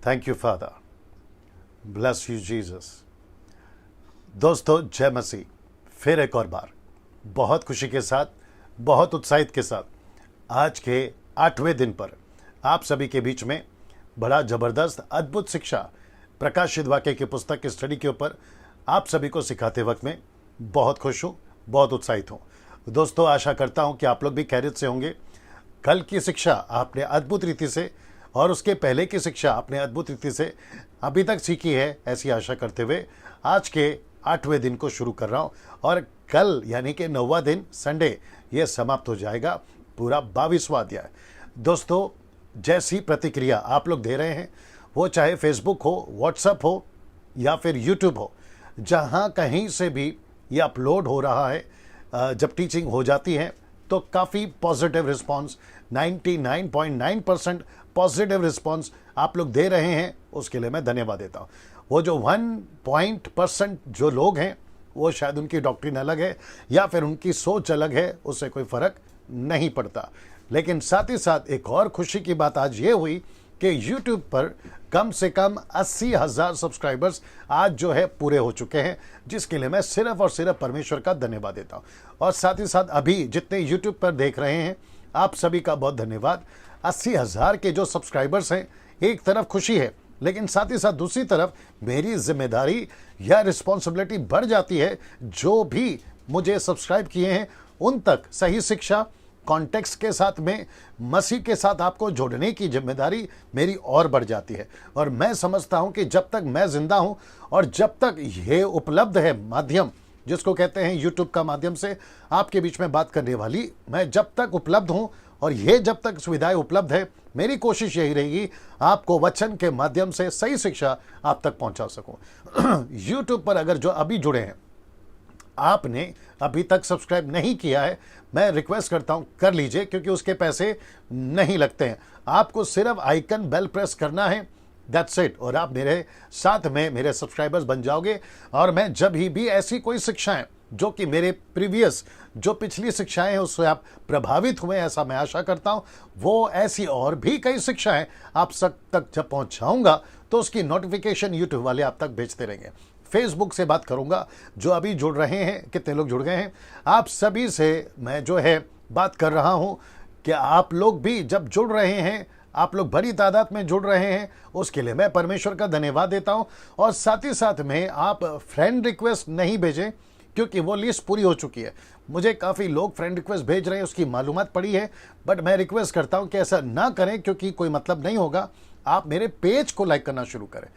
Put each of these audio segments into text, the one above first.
Thank you father, bless you Jesus. दोस्तों, जय मसीह। फिर एक और बार बहुत खुशी के साथ, बहुत उत्साहित के साथ आज के 8वें दिन पर आप सभी के बीच में बड़ा ज़बरदस्त अद्भुत शिक्षा प्रकाशित वाक्य की पुस्तक की स्टडी के ऊपर आप सभी को सिखाते वक्त में बहुत खुश हूँ, बहुत उत्साहित हूँ। दोस्तों, आशा करता हूँ कि आप लोग भी खैरियत से होंगे। कल की शिक्षा आपने अद्भुत रीति से और उसके पहले की शिक्षा आपने अद्भुत रीति से अभी तक सीखी है, ऐसी आशा करते हुए आज के 8वें दिन को शुरू कर रहा हूँ। और कल यानी कि 9वां दिन संडे ये समाप्त हो जाएगा, पूरा 22वां अध्याय। दोस्तों, जैसी प्रतिक्रिया आप लोग दे रहे हैं, वो चाहे फेसबुक हो, व्हाट्सएप हो या फिर यूट्यूब हो, जहाँ कहीं से भी ये अपलोड हो रहा है, जब टीचिंग हो जाती है तो काफ़ी पॉजिटिव रिस्पांस, 99.9% पॉजिटिव रिस्पांस आप लोग दे रहे हैं, उसके लिए मैं धन्यवाद देता हूँ। वो जो 1% जो लोग हैं, वो शायद उनकी डॉक्ट्रिन अलग है या फिर उनकी सोच अलग है, उससे कोई फ़र्क नहीं पड़ता। लेकिन साथ ही साथ एक और खुशी की बात आज ये हुई कि YouTube पर कम से कम 80,000 सब्सक्राइबर्स आज जो है पूरे हो चुके हैं, जिसके लिए मैं सिर्फ और सिर्फ परमेश्वर का धन्यवाद देता हूँ। और साथ ही साथ अभी जितने YouTube पर देख रहे हैं, आप सभी का बहुत धन्यवाद। 80,000 के जो सब्सक्राइबर्स हैं, एक तरफ खुशी है, लेकिन साथ ही साथ दूसरी तरफ मेरी जिम्मेदारी या रिस्पॉन्सिबिलिटी बढ़ जाती है। जो भी मुझे सब्सक्राइब किए हैं उन तक सही शिक्षा कॉन्टेक्स्ट के साथ में मसीह के साथ आपको जोड़ने की जिम्मेदारी मेरी और बढ़ जाती है। और मैं समझता हूं कि जब तक मैं जिंदा हूं और जब तक ये उपलब्ध है माध्यम, जिसको कहते हैं यूट्यूब का माध्यम से आपके बीच में बात करने वाली, मैं जब तक उपलब्ध हूं और ये जब तक सुविधाएं उपलब्ध है, मेरी कोशिश यही रहेगी आपको वचन के माध्यम से सही शिक्षा आप तक पहुंचा सकूं। यूट्यूब पर अगर जो अभी जुड़े हैं, आपने अभी तक सब्सक्राइब नहीं किया है, मैं रिक्वेस्ट करता हूं कर लीजिए, क्योंकि उसके पैसे नहीं लगते हैं। आपको सिर्फ आइकन बेल प्रेस करना है, दैट्स इट, और आप मेरे साथ में मेरे सब्सक्राइबर्स बन जाओगे। और मैं जब भी ऐसी कोई शिक्षाएं जो कि मेरे प्रीवियस जो पिछली शिक्षाएं हैं उससे आप प्रभावित हुए, ऐसा मैं आशा करता हूं, वो ऐसी और भी कई शिक्षाएं आप सब तक जब पहुंचाऊंगा तो उसकी नोटिफिकेशन यूट्यूब वाले आप तक भेजते रहेंगे। फेसबुक से बात करूंगा, जो अभी जुड़ रहे हैं, कितने लोग जुड़ गए हैं, आप सभी से मैं जो है बात कर रहा हूं कि आप लोग भी जब जुड़ रहे हैं, आप लोग बड़ी तादाद में जुड़ रहे हैं, उसके लिए मैं परमेश्वर का धन्यवाद देता हूं। और साथ ही साथ में आप फ्रेंड रिक्वेस्ट नहीं भेजें, क्योंकि वो लिस्ट पूरी हो चुकी है। मुझे काफ़ी लोग फ्रेंड रिक्वेस्ट भेज रहे हैं, उसकी मालूमात पड़ी है, बट मैं रिक्वेस्ट करता हूं कि ऐसा ना करें, क्योंकि कोई मतलब नहीं होगा। आप मेरे पेज को लाइक करना शुरू करें।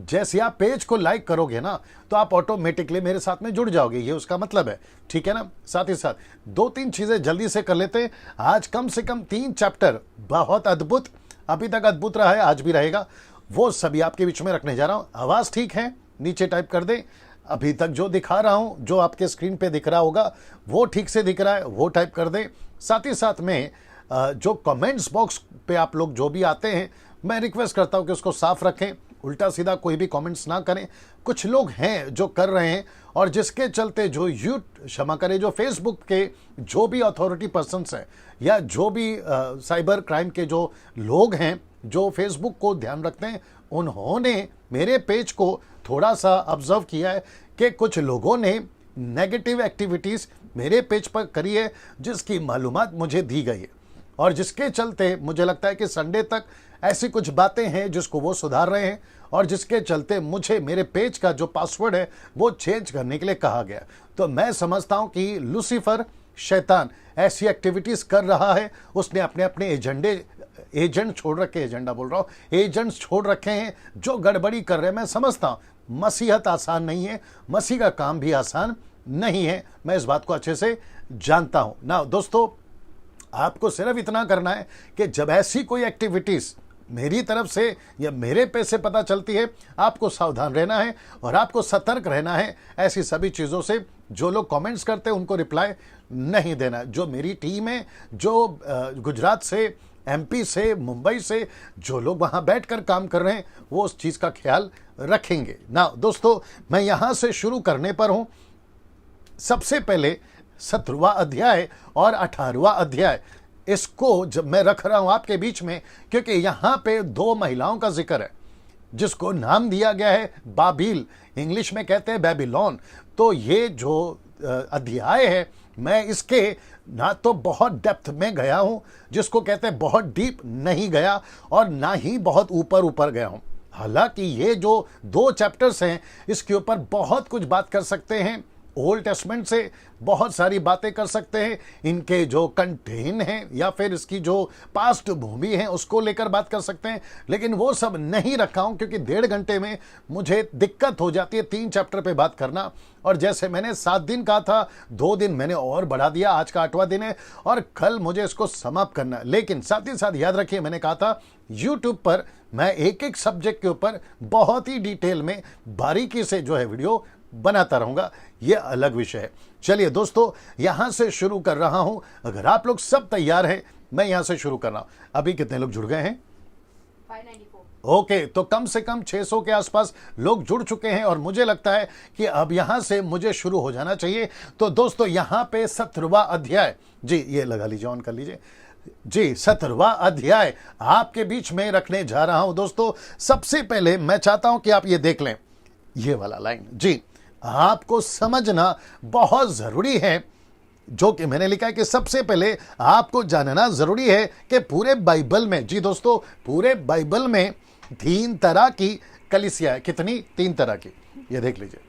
जैसे आप पेज को लाइक करोगे ना, तो आप ऑटोमेटिकली मेरे साथ में जुड़ जाओगे, ये उसका मतलब है, ठीक है ना। साथ ही साथ 2-3 चीज़ें जल्दी से कर लेते हैं। आज कम से कम 3 चैप्टर बहुत अद्भुत, अभी तक अद्भुत रहा है, आज भी रहेगा, वो सभी आपके बीच में रखने जा रहा हूँ। आवाज़ ठीक है? नीचे टाइप कर दें। अभी तक जो दिखा रहा हूँ, जो आपके स्क्रीन पे दिख रहा होगा, वो ठीक से दिख रहा है, वो टाइप कर दें। साथ ही साथ में जो कमेंट्स बॉक्स पे आप लोग जो भी आते हैं, मैं रिक्वेस्ट करता हूँ कि उसको साफ रखें, उल्टा सीधा कोई भी कमेंट्स ना करें। कुछ लोग हैं जो कर रहे हैं, और जिसके चलते जो क्षमा करें, जो फेसबुक के जो भी अथॉरिटी पर्सन्स हैं या जो भी साइबर क्राइम के जो लोग हैं जो फेसबुक को ध्यान रखते हैं, उन्होंने मेरे पेज को थोड़ा सा ऑब्जर्व किया है कि कुछ लोगों ने नेगेटिव एक्टिविटीज़ मेरे पेज पर करी है, जिसकी मालूमात मुझे दी गई है, और जिसके चलते मुझे लगता है कि संडे तक ऐसी कुछ बातें हैं जिसको वो सुधार रहे हैं, और जिसके चलते मुझे मेरे पेज का जो पासवर्ड है वो चेंज करने के लिए कहा गया। तो मैं समझता हूं कि लूसीफर शैतान ऐसी एक्टिविटीज़ कर रहा है, उसने अपने अपने एजेंट छोड़ रखे, एजेंडा बोल रहा हूँ, एजेंट्स छोड़ रखे हैं जो गड़बड़ी कर रहे हैं। मैं समझता हूँ मसीहत आसान नहीं है, मसीह का काम भी आसान नहीं है, मैं इस बात को अच्छे से जानता हूँ ना। दोस्तों, आपको सिर्फ इतना करना है कि जब ऐसी कोई एक्टिविटीज़ मेरी तरफ से या मेरे पे से पता चलती है, आपको सावधान रहना है और आपको सतर्क रहना है ऐसी सभी चीज़ों से। जो लोग कमेंट्स करते हैं उनको रिप्लाई नहीं देना। जो मेरी टीम है, जो गुजरात से, एमपी से, मुंबई से जो लोग वहाँ बैठकर काम कर रहे हैं, वो उस चीज़ का ख्याल रखेंगे ना। दोस्तों, मैं यहाँ से शुरू करने पर हूँ। सबसे पहले 17वां अध्याय और 18वां अध्याय, इसको जब मैं रख रहा हूं आपके बीच में, क्योंकि यहां पे 2 महिलाओं का जिक्र है। जिसको नाम दिया गया है बाबिल, इंग्लिश में कहते हैं बेबीलोन। तो ये जो अध्याय है, मैं इसके ना तो बहुत डेप्थ में गया हूं, जिसको कहते हैं बहुत डीप नहीं गया, और ना ही बहुत ऊपर ऊपर गया हूं। हालांकि ये जो 2 चैप्टर्स हैं, इसके ऊपर बहुत कुछ बात कर सकते हैं। ओल्ड टेस्टमेंट से बहुत सारी बातें कर सकते हैं, इनके जो कंटेन हैं या फिर इसकी जो पास्ट भूमि है उसको लेकर बात कर सकते हैं, लेकिन वो सब नहीं रखा हूं क्योंकि 1.5 घंटे में मुझे दिक्कत हो जाती है 3 चैप्टर पे बात करना। और जैसे मैंने 7 दिन कहा था, 2 दिन मैंने और बढ़ा दिया, आज का 8वां दिन है और कल मुझे इसको समाप्त करना है। लेकिन साथ ही साथ याद रखिए, मैंने कहा था यूट्यूब पर मैं एक एक सब्जेक्ट के ऊपर बहुत ही डिटेल में बारीकी से जो है वीडियो बनाता रहूंगा, ये अलग विषय है। चलिए दोस्तों, यहां से शुरू कर रहा हूं। अगर आप लोग सब तैयार हैं, मैं यहां से शुरू कर रहा हूं। अभी कितने लोग जुड़ गए हैं? 594। ओके, तो कम से कम 600 के आसपास लोग जुड़ चुके हैं और मुझे लगता है कि अब यहां से मुझे शुरू हो जाना चाहिए। तो दोस्तों, यहां पे 17वां अध्याय, जी ये लगा लीजिए, ऑन कर लीजिए जी, 17वां अध्याय आपके बीच में रखने जा रहा हूं। दोस्तों, सबसे पहले मैं चाहता हूं कि आप ये देख लें, ये वाला लाइन जी आपको समझना बहुत जरूरी है, जो कि मैंने लिखा है कि सबसे पहले आपको जानना जरूरी है कि पूरे बाइबल में, जी दोस्तों, पूरे बाइबल में 3 तरह की कलीसिया है। कितनी? 3 तरह की। ये देख लीजिए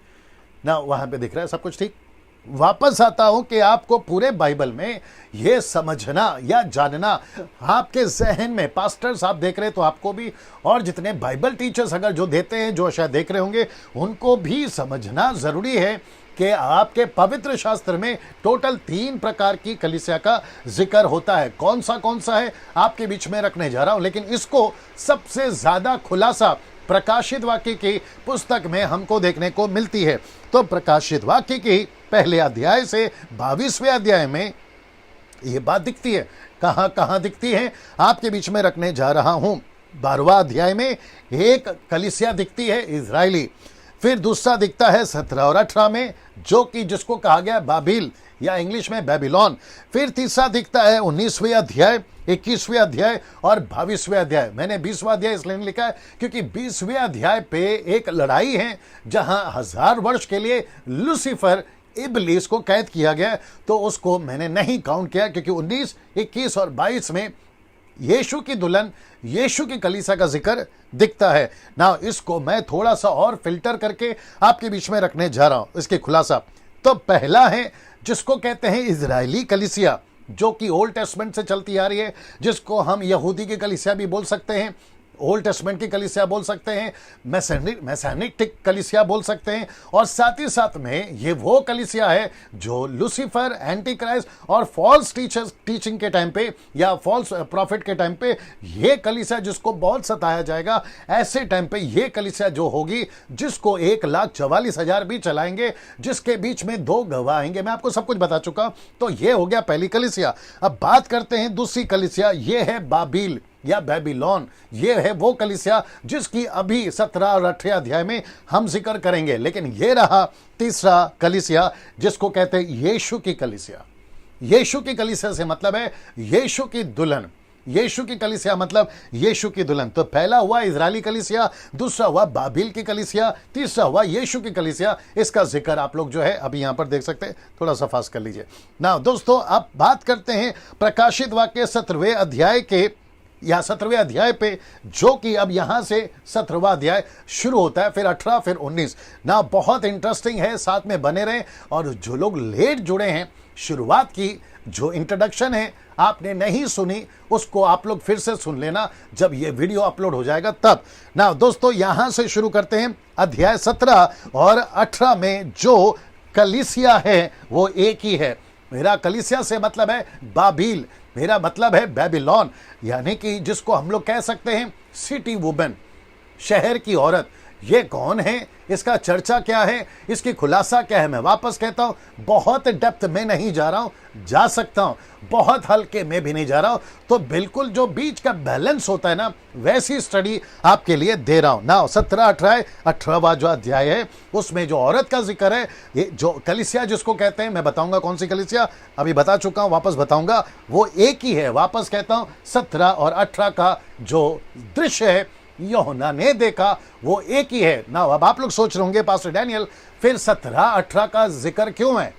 ना, वहां पे दिख रहा है सब कुछ ठीक। वापस आता हूं कि आपको पूरे बाइबल में यह समझना या जानना, आपके जहन में, पास्टर्स आप देख रहे हैं तो आपको भी, और जितने बाइबल टीचर्स अगर जो देते हैं, जो शायद देख रहे होंगे, उनको भी समझना जरूरी है कि आपके पवित्र शास्त्र में टोटल 3 प्रकार की कलीसिया का जिक्र होता है। कौन सा है आपके बीच में रखने जा रहा हूं, लेकिन इसको सबसे ज्यादा खुलासा प्रकाशित वाक्य की पुस्तक में हमको देखने को मिलती है। तो प्रकाशित वाक्य की पहले अध्याय से 22वें अध्याय में यह बात दिखती है। कहां दिखती है? आपके बीच में रखने जा रहा हूं। 12वां अध्याय में एक कलीसिया दिखती है, इजराइली। फिर दूसरा दिखता है 17 और 18 में, जो कि जिसको कहा गया बाबिल या इंग्लिश में बेबीलोन। फिर तीसरा दिखता है 19वें अध्याय, 21वें अध्याय और 22वें अध्याय। मैंने 20वां अध्याय इसलिए नहीं लिखा है क्योंकि 20वें अध्याय पे एक लड़ाई है जहां 1000 वर्ष के लिए लूसीफर, इब्लीस को कैद किया गया, तो उसको मैंने नहीं काउंट किया क्योंकि 19, 21 और 22 में यीशु की दुल्हन, यीशु की कलीसिया का जिक्र दिखता है ना। इसको मैं थोड़ा सा और फिल्टर करके आपके बीच में रखने जा रहा हूं, इसके खुलासा। तो पहला है जिसको कहते हैं इजरायली कलीसिया, जो कि ओल्ड टेस्टमेंट से चलती आ रही है, जिसको हम यहूदी की कलीसिया भी बोल सकते हैं, ओल्ड टेस्टमेंट की कलीसिया बोल सकते हैं, मैसेनिक कलीसिया बोल सकते हैं, और साथ ही साथ में ये वो कलीसिया है जो लूसीफर, एंटी क्राइस्ट और फॉल्स टीचिंग के टाइम पे या फॉल्स प्रॉफिट के टाइम पे ये कलीसिया जिसको बहुत सताया जाएगा, ऐसे टाइम पे ये कलीसिया जो होगी, जिसको 1,44,000 भी चलाएंगे, जिसके बीच में 2 गवाह आएंगे। मैं आपको सब कुछ बता चुका। तो ये हो गया पहली कलीसिया। अब बात करते हैं दूसरी कलीसिया, ये है बाबिल या बेबीलोन। ये है वो कलीसिया जिसकी अभी 17 और 18 अध्याय में हम जिक्र करेंगे। लेकिन ये रहा तीसरा कलीसिया, जिसको कहते हैं यीशु की कलीसिया। यीशु की कलीसिया से मतलब है यीशु की दुल्हन। यीशु की कलीसिया मतलब यीशु की दुल्हन। तो पहला हुआ इजरायली कलीसिया, दूसरा हुआ बाबिल की कलीसिया, तीसरा हुआ यीशु की कलीसिया। इसका जिक्र आप लोग जो है अभी यहां पर देख सकते हैं। थोड़ा सा फास्ट कर लीजिए ना। दोस्तों, अब बात करते हैं प्रकाशित वाक्य 17वें अध्याय के या 17वें अध्याय पे, जो कि अब यहां से 17वां अध्याय शुरू होता है, फिर 18, फिर 19 ना। बहुत इंटरेस्टिंग है, साथ में बने रहें। और जो लोग लेट जुड़े हैं, शुरुआत की जो इंट्रोडक्शन है आपने नहीं सुनी, उसको आप लोग फिर से सुन लेना जब ये वीडियो अपलोड हो जाएगा तब ना। दोस्तों, यहां से शुरू करते हैं। अध्याय 17 और 18 में जो कलीसिया है वो एक ही है। मेरा कलीसिया से मतलब है बाबिल, मेरा मतलब है बेबीलोन, यानी कि जिसको हम लोग कह सकते हैं सिटी वुमेन, शहर की औरत। ये कौन है, इसका चर्चा क्या है, इसकी खुलासा क्या है? मैं वापस कहता हूं, बहुत डेप्थ में नहीं जा रहा हूं, जा सकता हूं, बहुत हल्के में भी नहीं जा रहा हूं। तो बिल्कुल जो बीच का बैलेंस होता है ना, वैसी स्टडी आपके लिए दे रहा हूं ना। 17, 18, 18वां जो अध्याय है उसमें जो औरत का जिक्र है, ये जो कलीसिया जिसको कहते हैं, मैं बताऊंगा कौन सी कलीसिया, अभी बता चुका हूं, वापस बताऊंगा, वो एक ही है। वापस कहता हूं, 17 और 18 का जो दृश्य है यूहन्ना ने देखा वो एक ही है ना। अब आप लोग सोच रहे होंगे पास्टर डैनियल फिर 17-18 का जिक्र क्यों है?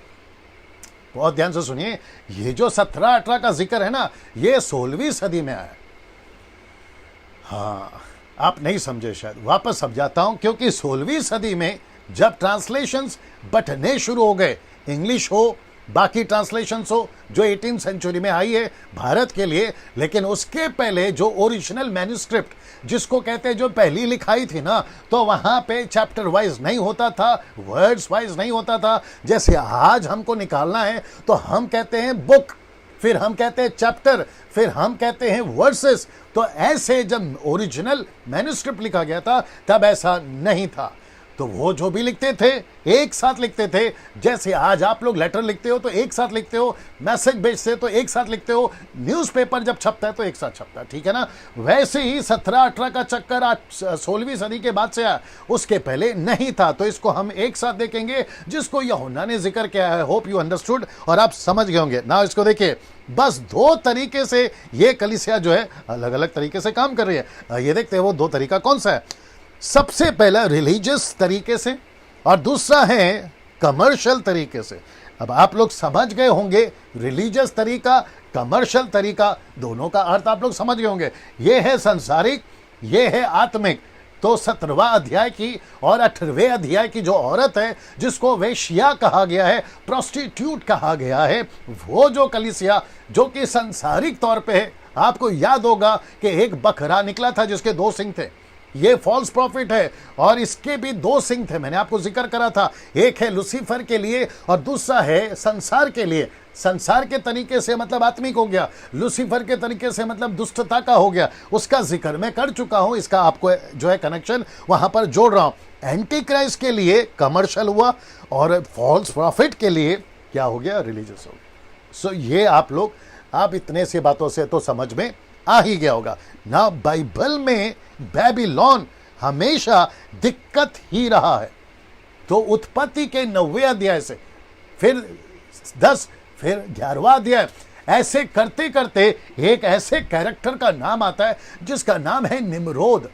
बहुत ध्यान से सुनिए, ये जो 17-18 का जिक्र है ना, ये 16वीं सदी में आया। हाँ, आप नहीं समझे शायद, वापस समझाता हूं। क्योंकि 16वीं सदी में जब ट्रांसलेशंस बटने शुरू हो गए, इंग्लिश हो बाकी ट्रांसलेशंस हो जो 18th सेंचुरी में आई है भारत के लिए, लेकिन उसके पहले जो ओरिजिनल मैन्युस्क्रिप्ट जिसको कहते हैं जो पहली लिखाई थी ना, तो वहां पे चैप्टर वाइज नहीं होता था, वर्ड्स वाइज नहीं होता था। जैसे आज हमको निकालना है तो हम कहते हैं बुक, फिर हम कहते हैं चैप्टर, फिर हम कहते हैं वर्सेस। तो ऐसे जब ओरिजिनल मैन्युस्क्रिप्ट लिखा गया था तब ऐसा नहीं था। तो वो जो भी लिखते थे एक साथ लिखते थे। जैसे आज आप लोग लेटर लिखते हो तो एक साथ लिखते हो, मैसेज भेजते तो एक साथ लिखते हो, न्यूज़पेपर जब छपता है तो एक साथ छपता है, ठीक है ना। वैसे ही 17-18 का चक्कर आज 16वीं सदी के बाद से आया, उसके पहले नहीं था। तो इसको हम एक साथ देखेंगे जिसको यूहन्ना ने जिक्र किया है। होप यू अंडरस्टूड और आप समझ गए होंगे ना। इसको देखिए, बस 2 तरीके से ये कलीसिया जो है अलग अलग तरीके से काम कर रही है। ये देखते हैं वो 2 तरीका कौन सा है। सबसे पहला रिलीजियस तरीके से और दूसरा है कमर्शियल तरीके से। अब आप लोग समझ गए होंगे रिलीजियस तरीका, कमर्शियल तरीका, दोनों का अर्थ आप लोग समझ गए होंगे। ये है संसारिक, ये है आत्मिक। तो 17वां अध्याय की और 18वें अध्याय की जो औरत है जिसको वेश्या कहा गया है, प्रोस्टिट्यूट कहा गया है, वो जो कलीसिया जो कि सांसारिक तौर पे है, आपको याद होगा कि एक बकरा निकला था जिसके 2 सिंग थे। ये फॉल्स प्रॉफिट है और इसके भी 2 सिंग थे, मैंने आपको जिक्र करा था। एक है लूसीफर के लिए और दूसरा है संसार के लिए। संसार के तरीके से मतलब आत्मिक हो गया, लूसीफर के तरीके से मतलब दुष्टता का हो गया। उसका जिक्र मैं कर चुका हूं, इसका आपको जो है कनेक्शन वहां पर जोड़ रहा हूं। एंटी क्राइस्ट के लिए कमर्शियल हुआ और फॉल्स प्रॉफिट के लिए क्या हो गया, रिलीजियस हो गया। सो ये आप लोग, आप इतने से बातों से तो समझ में आ ही गया होगा ना। बाइबल में बेबीलोन हमेशा दिक्कत ही रहा है। तो उत्पत्ति के 9वें अध्याय से फिर 10, फिर 11वां अध्याय, ऐसे करते करते एक ऐसे कैरेक्टर का नाम आता है जिसका नाम है निम्रोद।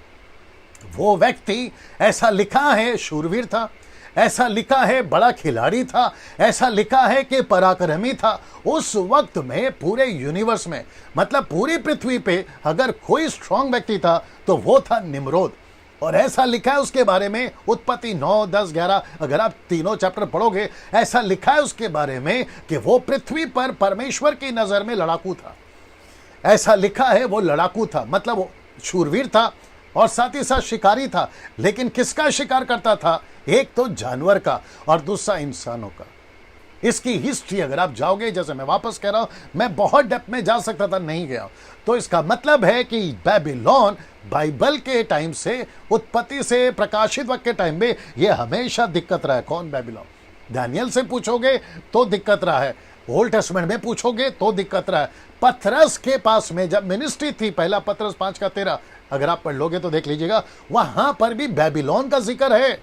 वो व्यक्ति, ऐसा लिखा है, शूरवीर था, ऐसा लिखा है बड़ा खिलाड़ी था, ऐसा लिखा है कि पराक्रमी था। उस वक्त में पूरे यूनिवर्स में, मतलब पूरी पृथ्वी पे अगर कोई स्ट्रांग व्यक्ति था तो वो था निम्रोद। और ऐसा लिखा है उसके बारे में, उत्पत्ति 9, 10, 11, अगर आप तीनों चैप्टर पढ़ोगे, ऐसा लिखा है उसके बारे में कि वो पृथ्वी पर परमेश्वर की नजर में लड़ाकू था। ऐसा लिखा है वो लड़ाकू था, मतलब वो शूरवीर था और साथ ही साथ शिकारी था। लेकिन किसका शिकार करता था? एक तो जानवर का और दूसरा इंसानों का। इसकी हिस्ट्री अगर आप जाओगे, जैसे मैं वापस कह रहा हूं, मैं बहुत डेप्थ में जा सकता था, नहीं गया। तो इसका मतलब है कि बेबीलोन बाइबल के टाइम से, उत्पत्ति से प्रकाशित वक्त के टाइम में ये हमेशा दिक्कत रहा है। कौन? बेबीलोन। दानियल से पूछोगे तो दिक्कत रहा है, ओल्ड टेस्टमेंट में पूछोगे तो दिक्कत रहा है। पतरस के पास में जब मिनिस्ट्री थी, पहला पतरस 5:13, अगर आप पढ़ लोगे तो देख लीजिएगा, वहां पर भी बेबीलोन का जिक्र है।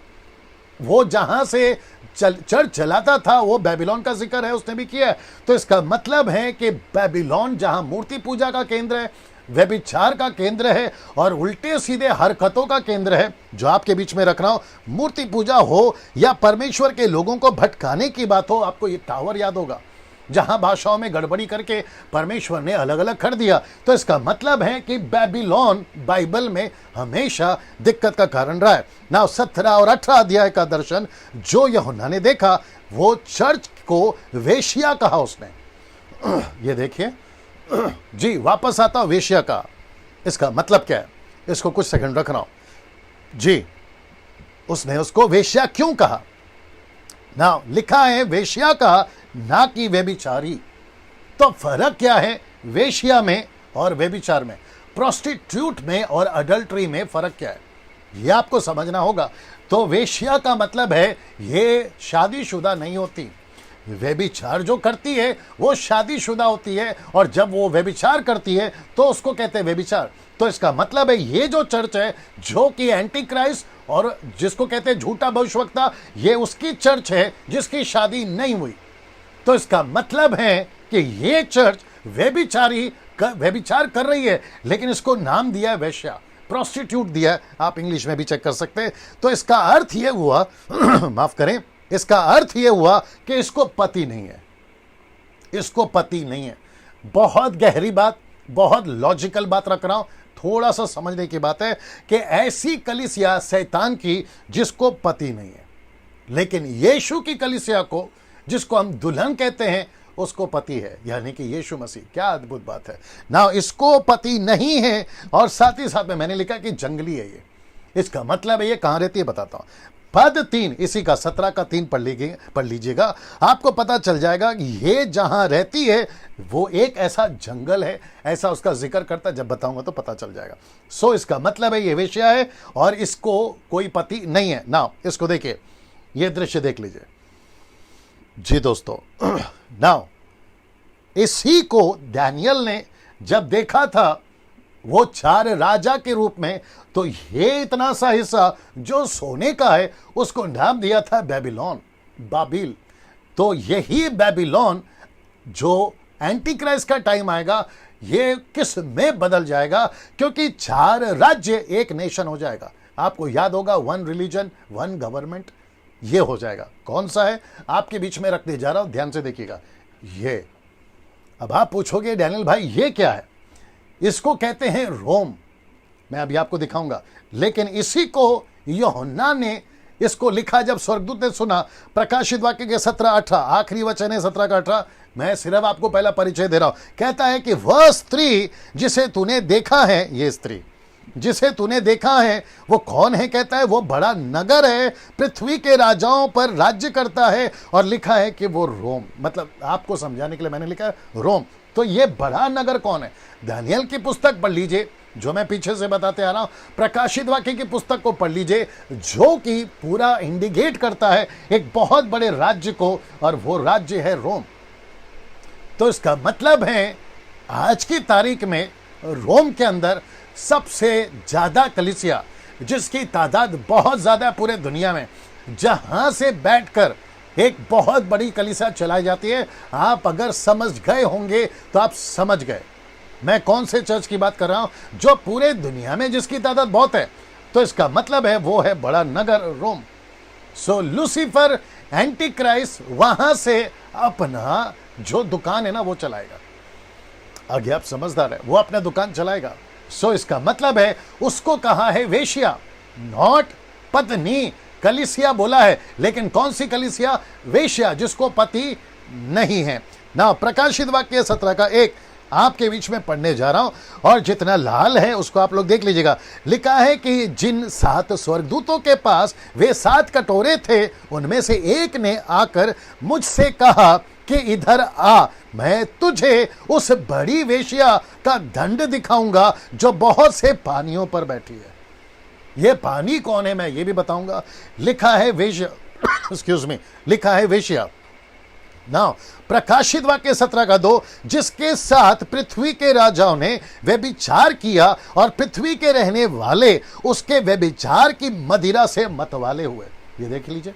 वो जहां से चर्च चलाता था वो बेबीलोन का जिक्र है, उसने भी किया है। तो इसका मतलब है कि बेबीलोन जहां मूर्ति पूजा का केंद्र है, व्यभिचार का केंद्र है और उल्टे सीधे हरकतों का केंद्र है, जो आपके बीच में रख रहा हूं, मूर्ति पूजा हो या परमेश्वर के लोगों को भटकाने की बात हो। आपको ये टावर याद होगा जहां भाषाओं में गड़बड़ी करके परमेश्वर ने अलग अलग कर दिया। तो इसका मतलब है कि बेबीलोन बाइबल में हमेशा दिक्कत का कारण रहा है ना। 17 और 18 अध्याय का दर्शन जो यूहन्ना ने देखा, वो चर्च को वेश्या कहा उसने। ये देखिए जी, वापस आता हूं, वेश्या का इसका मतलब क्या है, इसको कुछ सेकंड रख रहा हूं जी। उसने उसको वेश्या क्यों कहा ना? लिखा है वेश्या कहा, ना कि व्यभिचारी। तो फर्क क्या है वेश्या में और व्यभिचार में? प्रोस्टिट्यूट में और अडल्ट्री में फर्क क्या है, ये आपको समझना होगा। तो वेश्या का मतलब है ये शादीशुदा नहीं होती। व्यभिचार जो करती है वो शादीशुदा होती है, और जब वो व्यभिचार करती है तो उसको कहते हैं व्यभिचार। तो इसका मतलब है ये जो चर्च है जो कि एंटी क्राइस्ट और जिसको कहते हैं झूठा भविष्यवक्ता, ये उसकी चर्च है जिसकी शादी नहीं हुई। तो इसका मतलब है कि ये चर्च व्यभिचार कर रही है, लेकिन इसको नाम दिया है वेश्या। प्रोस्टिट्यूट दिया है, आप इंग्लिश में भी चेक कर सकते हैं। तो इसका अर्थ ये हुआ माफ करें, इसका अर्थ ये हुआ कि इसको पति नहीं है, इसको पति नहीं है। बहुत गहरी बात, बहुत लॉजिकल बात रख रहा हूं, थोड़ा सा समझने की बात है कि ऐसी कलीसिया शैतान की जिसको पति नहीं है, लेकिन यीशु की कलीसिया को, जिसको हम दुल्हन कहते हैं, उसको पति है, यानी कि यीशु मसीह। क्या अद्भुत बात है ना, इसको पति नहीं है और साथ ही साथ में मैंने लिखा कि जंगली है ये। इसका मतलब है ये कहां रहती है, बताता हूं। पद 3 इसी का 17 का 3 पढ़ लीजिएगा, आपको पता चल जाएगा कि ये जहां रहती है वो एक ऐसा जंगल है, ऐसा उसका जिक्र करता, जब बताऊंगा तो पता चल जाएगा। सो इसका मतलब है ये वेश्या है और इसको कोई पति नहीं है ना। इसको देखिए, ये दृश्य देख लीजिए जी दोस्तों। नाउ इसी को डैनियल ने जब देखा था वो 4 राजा के रूप में, तो ये इतना सा हिस्सा जो सोने का है उसको नाम दिया था बेबीलोन, बाबिल। तो यही बेबीलोन जो एंटी क्राइस्ट का टाइम आएगा, ये किस में बदल जाएगा, क्योंकि 4 राज्य एक नेशन हो जाएगा। आपको याद होगा 1 रिलीजन 1 गवर्नमेंट, ये हो जाएगा। कौन सा है आपके बीच में रखने जा रहा हूं, ध्यान से देखिएगा। ये अब आप पूछोगे डैनियल भाई ये क्या है, इसको कहते हैं रोम। मैं अभी आपको दिखाऊंगा, लेकिन इसी को यूहन्ना ने इसको लिखा जब स्वर्गदूत ने सुना। प्रकाशित वाक्य के 17-18 आखिरी वचन है 17 का 18। मैं सिर्फ आपको पहला परिचय दे रहा हूं। कहता है कि वह स्त्री जिसे तूने देखा है, ये स्त्री जिसे तूने देखा है वो कौन है, कहता है वो बड़ा नगर है, पृथ्वी के राजाओं पर राज्य करता है, और लिखा है कि वो रोम, मतलब आपको समझाने के लिए मैंने लिखा है रोम। तो ये बड़ा नगर कौन है, दानियल की पुस्तक पढ़ लीजिए जो मैं पीछे से बताते आ रहा हूं, प्रकाशित वाक्य की पुस्तक को पढ़ लीजिए जो कि पूरा इंडिकेट करता है एक बहुत बड़े राज्य को, और वो राज्य है रोम। तो इसका मतलब है आज की तारीख में रोम के अंदर सबसे ज्यादा कलीसिया, जिसकी तादाद बहुत ज्यादा पूरे दुनिया में, जहां से बैठकर एक बहुत बड़ी कलीसिया चलाई जाती है। आप अगर समझ गए होंगे तो आप समझ गए मैं कौन से चर्च की बात कर रहा हूं, जो पूरे दुनिया में जिसकी तादाद बहुत है। तो इसका मतलब है वो है बड़ा नगर रोम। सो लूसीफर एंटी क्राइस्ट वहां से अपना जो दुकान है ना वो चलाएगा। आगे आप समझदार है, वो अपना दुकान चलाएगा। सो इसका मतलब है उसको कहा है वेश्या, नॉट पत्नी। कलीसिया बोला है, लेकिन कौन सी कलीसिया, वेश्या, जिसको पति नहीं है ना। प्रकाशित वाक्य 17 का 1 आपके बीच में पढ़ने जा रहा हूं, और जितना लाल है उसको आप लोग देख लीजिएगा। लिखा है कि जिन 7 स्वर्गदूतों के पास वे 7 कटोरे थे, उनमें से एक ने आकर मुझसे कहा कि इधर आ, मैं तुझे उस बड़ी वेश्या का दंड दिखाऊंगा जो बहुत से पानियों पर बैठी है। ये पानी कौन है मैं ये भी बताऊंगा। लिखा है वेश्या, एक्सक्यूज मी, लिखा है वेश्या। नाउ प्रकाशित वाक्य 17 का 2, जिसके साथ पृथ्वी के राजाओं ने व्यभिचार किया और पृथ्वी के रहने वाले उसके व्यभिचार की मदिरा से मतवाले हुए। ये देख लीजिए,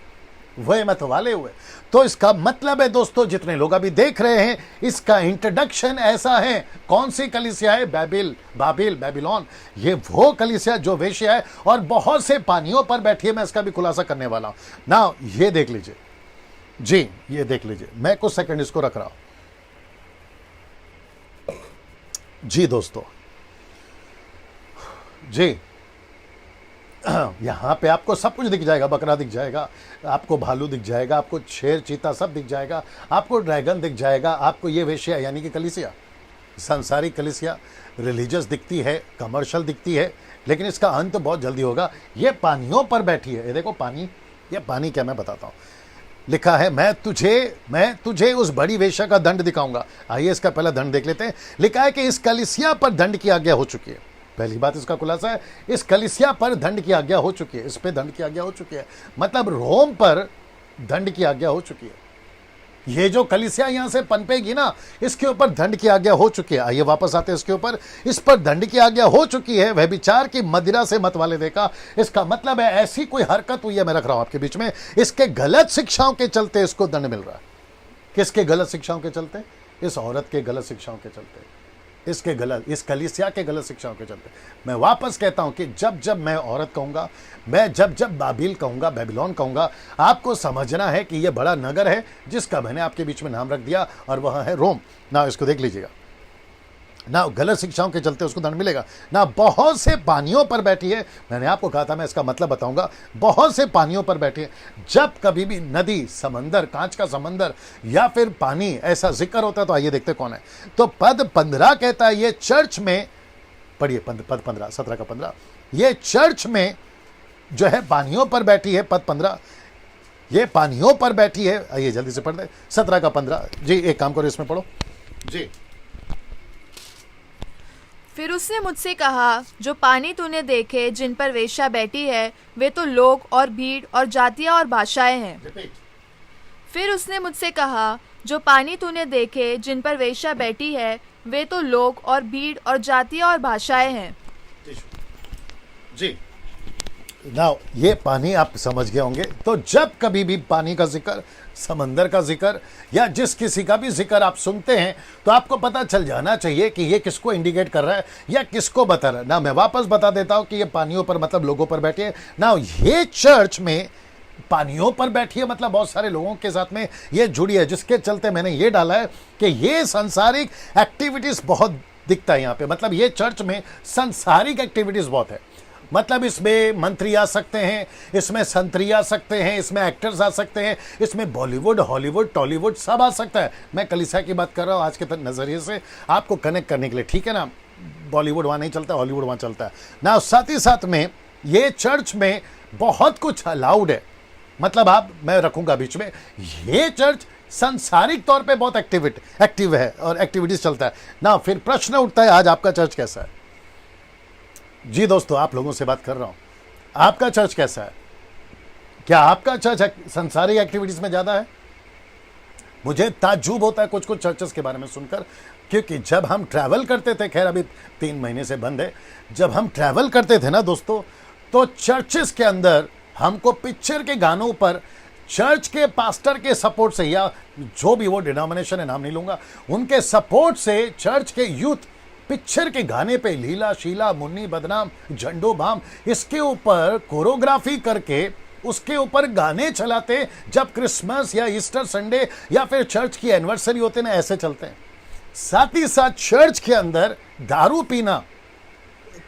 वह मतवाले हुए। तो इसका मतलब है दोस्तों, जितने लोग अभी देख रहे हैं, इसका इंट्रोडक्शन ऐसा है। कौन सी कलीसिया है, बाबिल बेबीलोन। ये वो कलीसिया जो वेश्या है और बहुत से पानियों पर बैठी है। मैं इसका भी खुलासा करने वाला हूं ना। ये देख लीजिए जी, ये देख लीजिए, मैं कुछ सेकंड इसको रख रहा हूं जी दोस्तों जी। यहां पे आपको सब कुछ दिख जाएगा, बकरा दिख जाएगा, आपको भालू दिख जाएगा, आपको शेर चीता सब दिख जाएगा, आपको ड्रैगन दिख जाएगा, आपको ये वेश्या यानी कि कलीसिया, संसारिक कलीसिया, रिलीजियस दिखती है, कमर्शियल दिखती है, लेकिन इसका अंत बहुत जल्दी होगा। ये पानियों पर बैठी है। ये देखो पानी, ये पानी क्या मैं बताता हूं। लिखा है मैं तुझे उस बड़ी वेश्या का दंड दिखाऊंगा। आइए इसका पहला दंड देख लेते हैं। लिखा है कि इस कलीसिया पर दंड की आज्ञा हो चुकी है। पहली बात इसका खुलासा है, इस कलीसिया पर दंड की आज्ञा हो चुकी है, इस पे दंड की आज्ञा हो चुकी है, मतलब रोम पर दंड की आज्ञा हो चुकी है। ये जो कलीसिया यहां से पनपेगी ना, इसके ऊपर दंड की आज्ञा हो चुकी है। आइए वापस आते हैं इसके ऊपर। इस पर दंड की आज्ञा हो चुकी है, वह विचार की मदिरा से मत वाले देखा। इसका मतलब है ऐसी कोई हरकत हुई है, मैं रख रहा हूं आपके बीच में, इसके गलत शिक्षाओं के चलते इसको दंड मिल रहा है। किसके गलत शिक्षाओं के चलते? इस औरत के गलत शिक्षाओं के चलते। इसके गलत, इस कलीसिया के गलत शिक्षाओं के चलते। मैं वापस कहता हूं कि जब जब मैं औरत कहूंगा, मैं जब जब बाबिल कहूंगा, बेबीलोन कहूंगा, आपको समझना है कि यह बड़ा नगर है जिसका मैंने आपके बीच में नाम रख दिया, और वह है रोम। ना इसको देख लीजिएगा ना, गलत शिक्षाओं के चलते उसको दंड मिलेगा ना। बहुत से पानियों पर बैठी है, मैंने आपको कहा था मैं इसका मतलब बताऊंगा। बहुत से पानियों पर बैठी है। जब कभी भी नदी, समंदर, कांच का समंदर या फिर पानी ऐसा जिक्र होता है तो आइए देखते कौन है। तो पद 15 कहता है ये चर्च में, पढ़िए पद 15, 17 का 15, ये चर्च में जो है पानियों पर बैठी है। पद 15 ये पानियों पर बैठी है। आइए जल्दी से पढ़ दे 17 का 15। जी एक काम करो, इसमें पढ़ो जी। फिर उसने मुझसे कहा, जो पानी तूने देखे जिन पर वेश्या बैठी है वे तो लोग और भीड़ और जातियां और भाषाएं हैं। फिर उसने मुझसे कहा, जो पानी तूने देखे जिन पर वेश्या बैठी है वे तो लोग और भीड़ और जातियां और भाषाएं हैं। जी नाउ ये पानी आप समझ गए होंगे। तो जब कभी भी पानी का जिक्र, समंदर का जिक्र या जिस किसी का भी जिक्र आप सुनते हैं तो आपको पता चल जाना चाहिए कि ये किसको इंडिकेट कर रहा है या किसको बता रहा है ना। मैं वापस बता देता हूं कि ये पानियों पर मतलब लोगों पर बैठे है ना। ये चर्च में पानियों पर बैठी है मतलब बहुत सारे लोगों के साथ में ये जुड़ी है, जिसके चलते मैंने ये डाला है कि ये सांसारिक एक्टिविटीज बहुत दिखता है यहाँ पे। मतलब ये चर्च में सांसारिक एक्टिविटीज बहुत है। मतलब इसमें मंत्री आ सकते हैं, इसमें संतरी आ सकते हैं, इसमें एक्टर्स आ सकते हैं, इसमें बॉलीवुड, हॉलीवुड, टॉलीवुड सब आ सकता है। मैं कलीसिया की बात कर रहा हूँ आज के नज़रिए से आपको कनेक्ट करने के लिए, ठीक है ना। बॉलीवुड वहाँ नहीं चलता, हॉलीवुड वहाँ चलता है ना। साथ ही साथ में ये चर्च में बहुत कुछ अलाउड है। मतलब आप, मैं रखूँगा बीच में, ये चर्च सांसारिक तौर पे बहुत एक्टिव है और एक्टिविटीज़ चलता है ना। फिर प्रश्न उठता है आज आपका चर्च कैसा है। जी दोस्तों, आप लोगों से बात कर रहा हूं, आपका चर्च कैसा है? क्या आपका चर्च संसारिक एक्टिविटीज में ज्यादा है? मुझे ताज्जुब होता है कुछ कुछ चर्चेस के बारे में सुनकर, क्योंकि जब हम ट्रैवल करते थे, खैर अभी 3 महीने से बंद है, जब हम ट्रैवल करते थे ना दोस्तों, तो चर्चेस के अंदर हमको पिक्चर के गानों पर चर्च के पास्टर के सपोर्ट से, या जो भी वो डिनोमिनेशन है, नाम नहीं लूंगा, उनके सपोर्ट से चर्च के यूथ पिक्चर के गाने पे लीला शीला मुन्नी बदनाम झंडो बाम इसके ऊपर कोरियोग्राफी करके उसके ऊपर गाने चलाते। जब क्रिसमस या ईस्टर संडे या फिर चर्च की एनिवर्सरी होते ना, ऐसे चलते हैं। साथ ही साथ चर्च के अंदर दारू पीना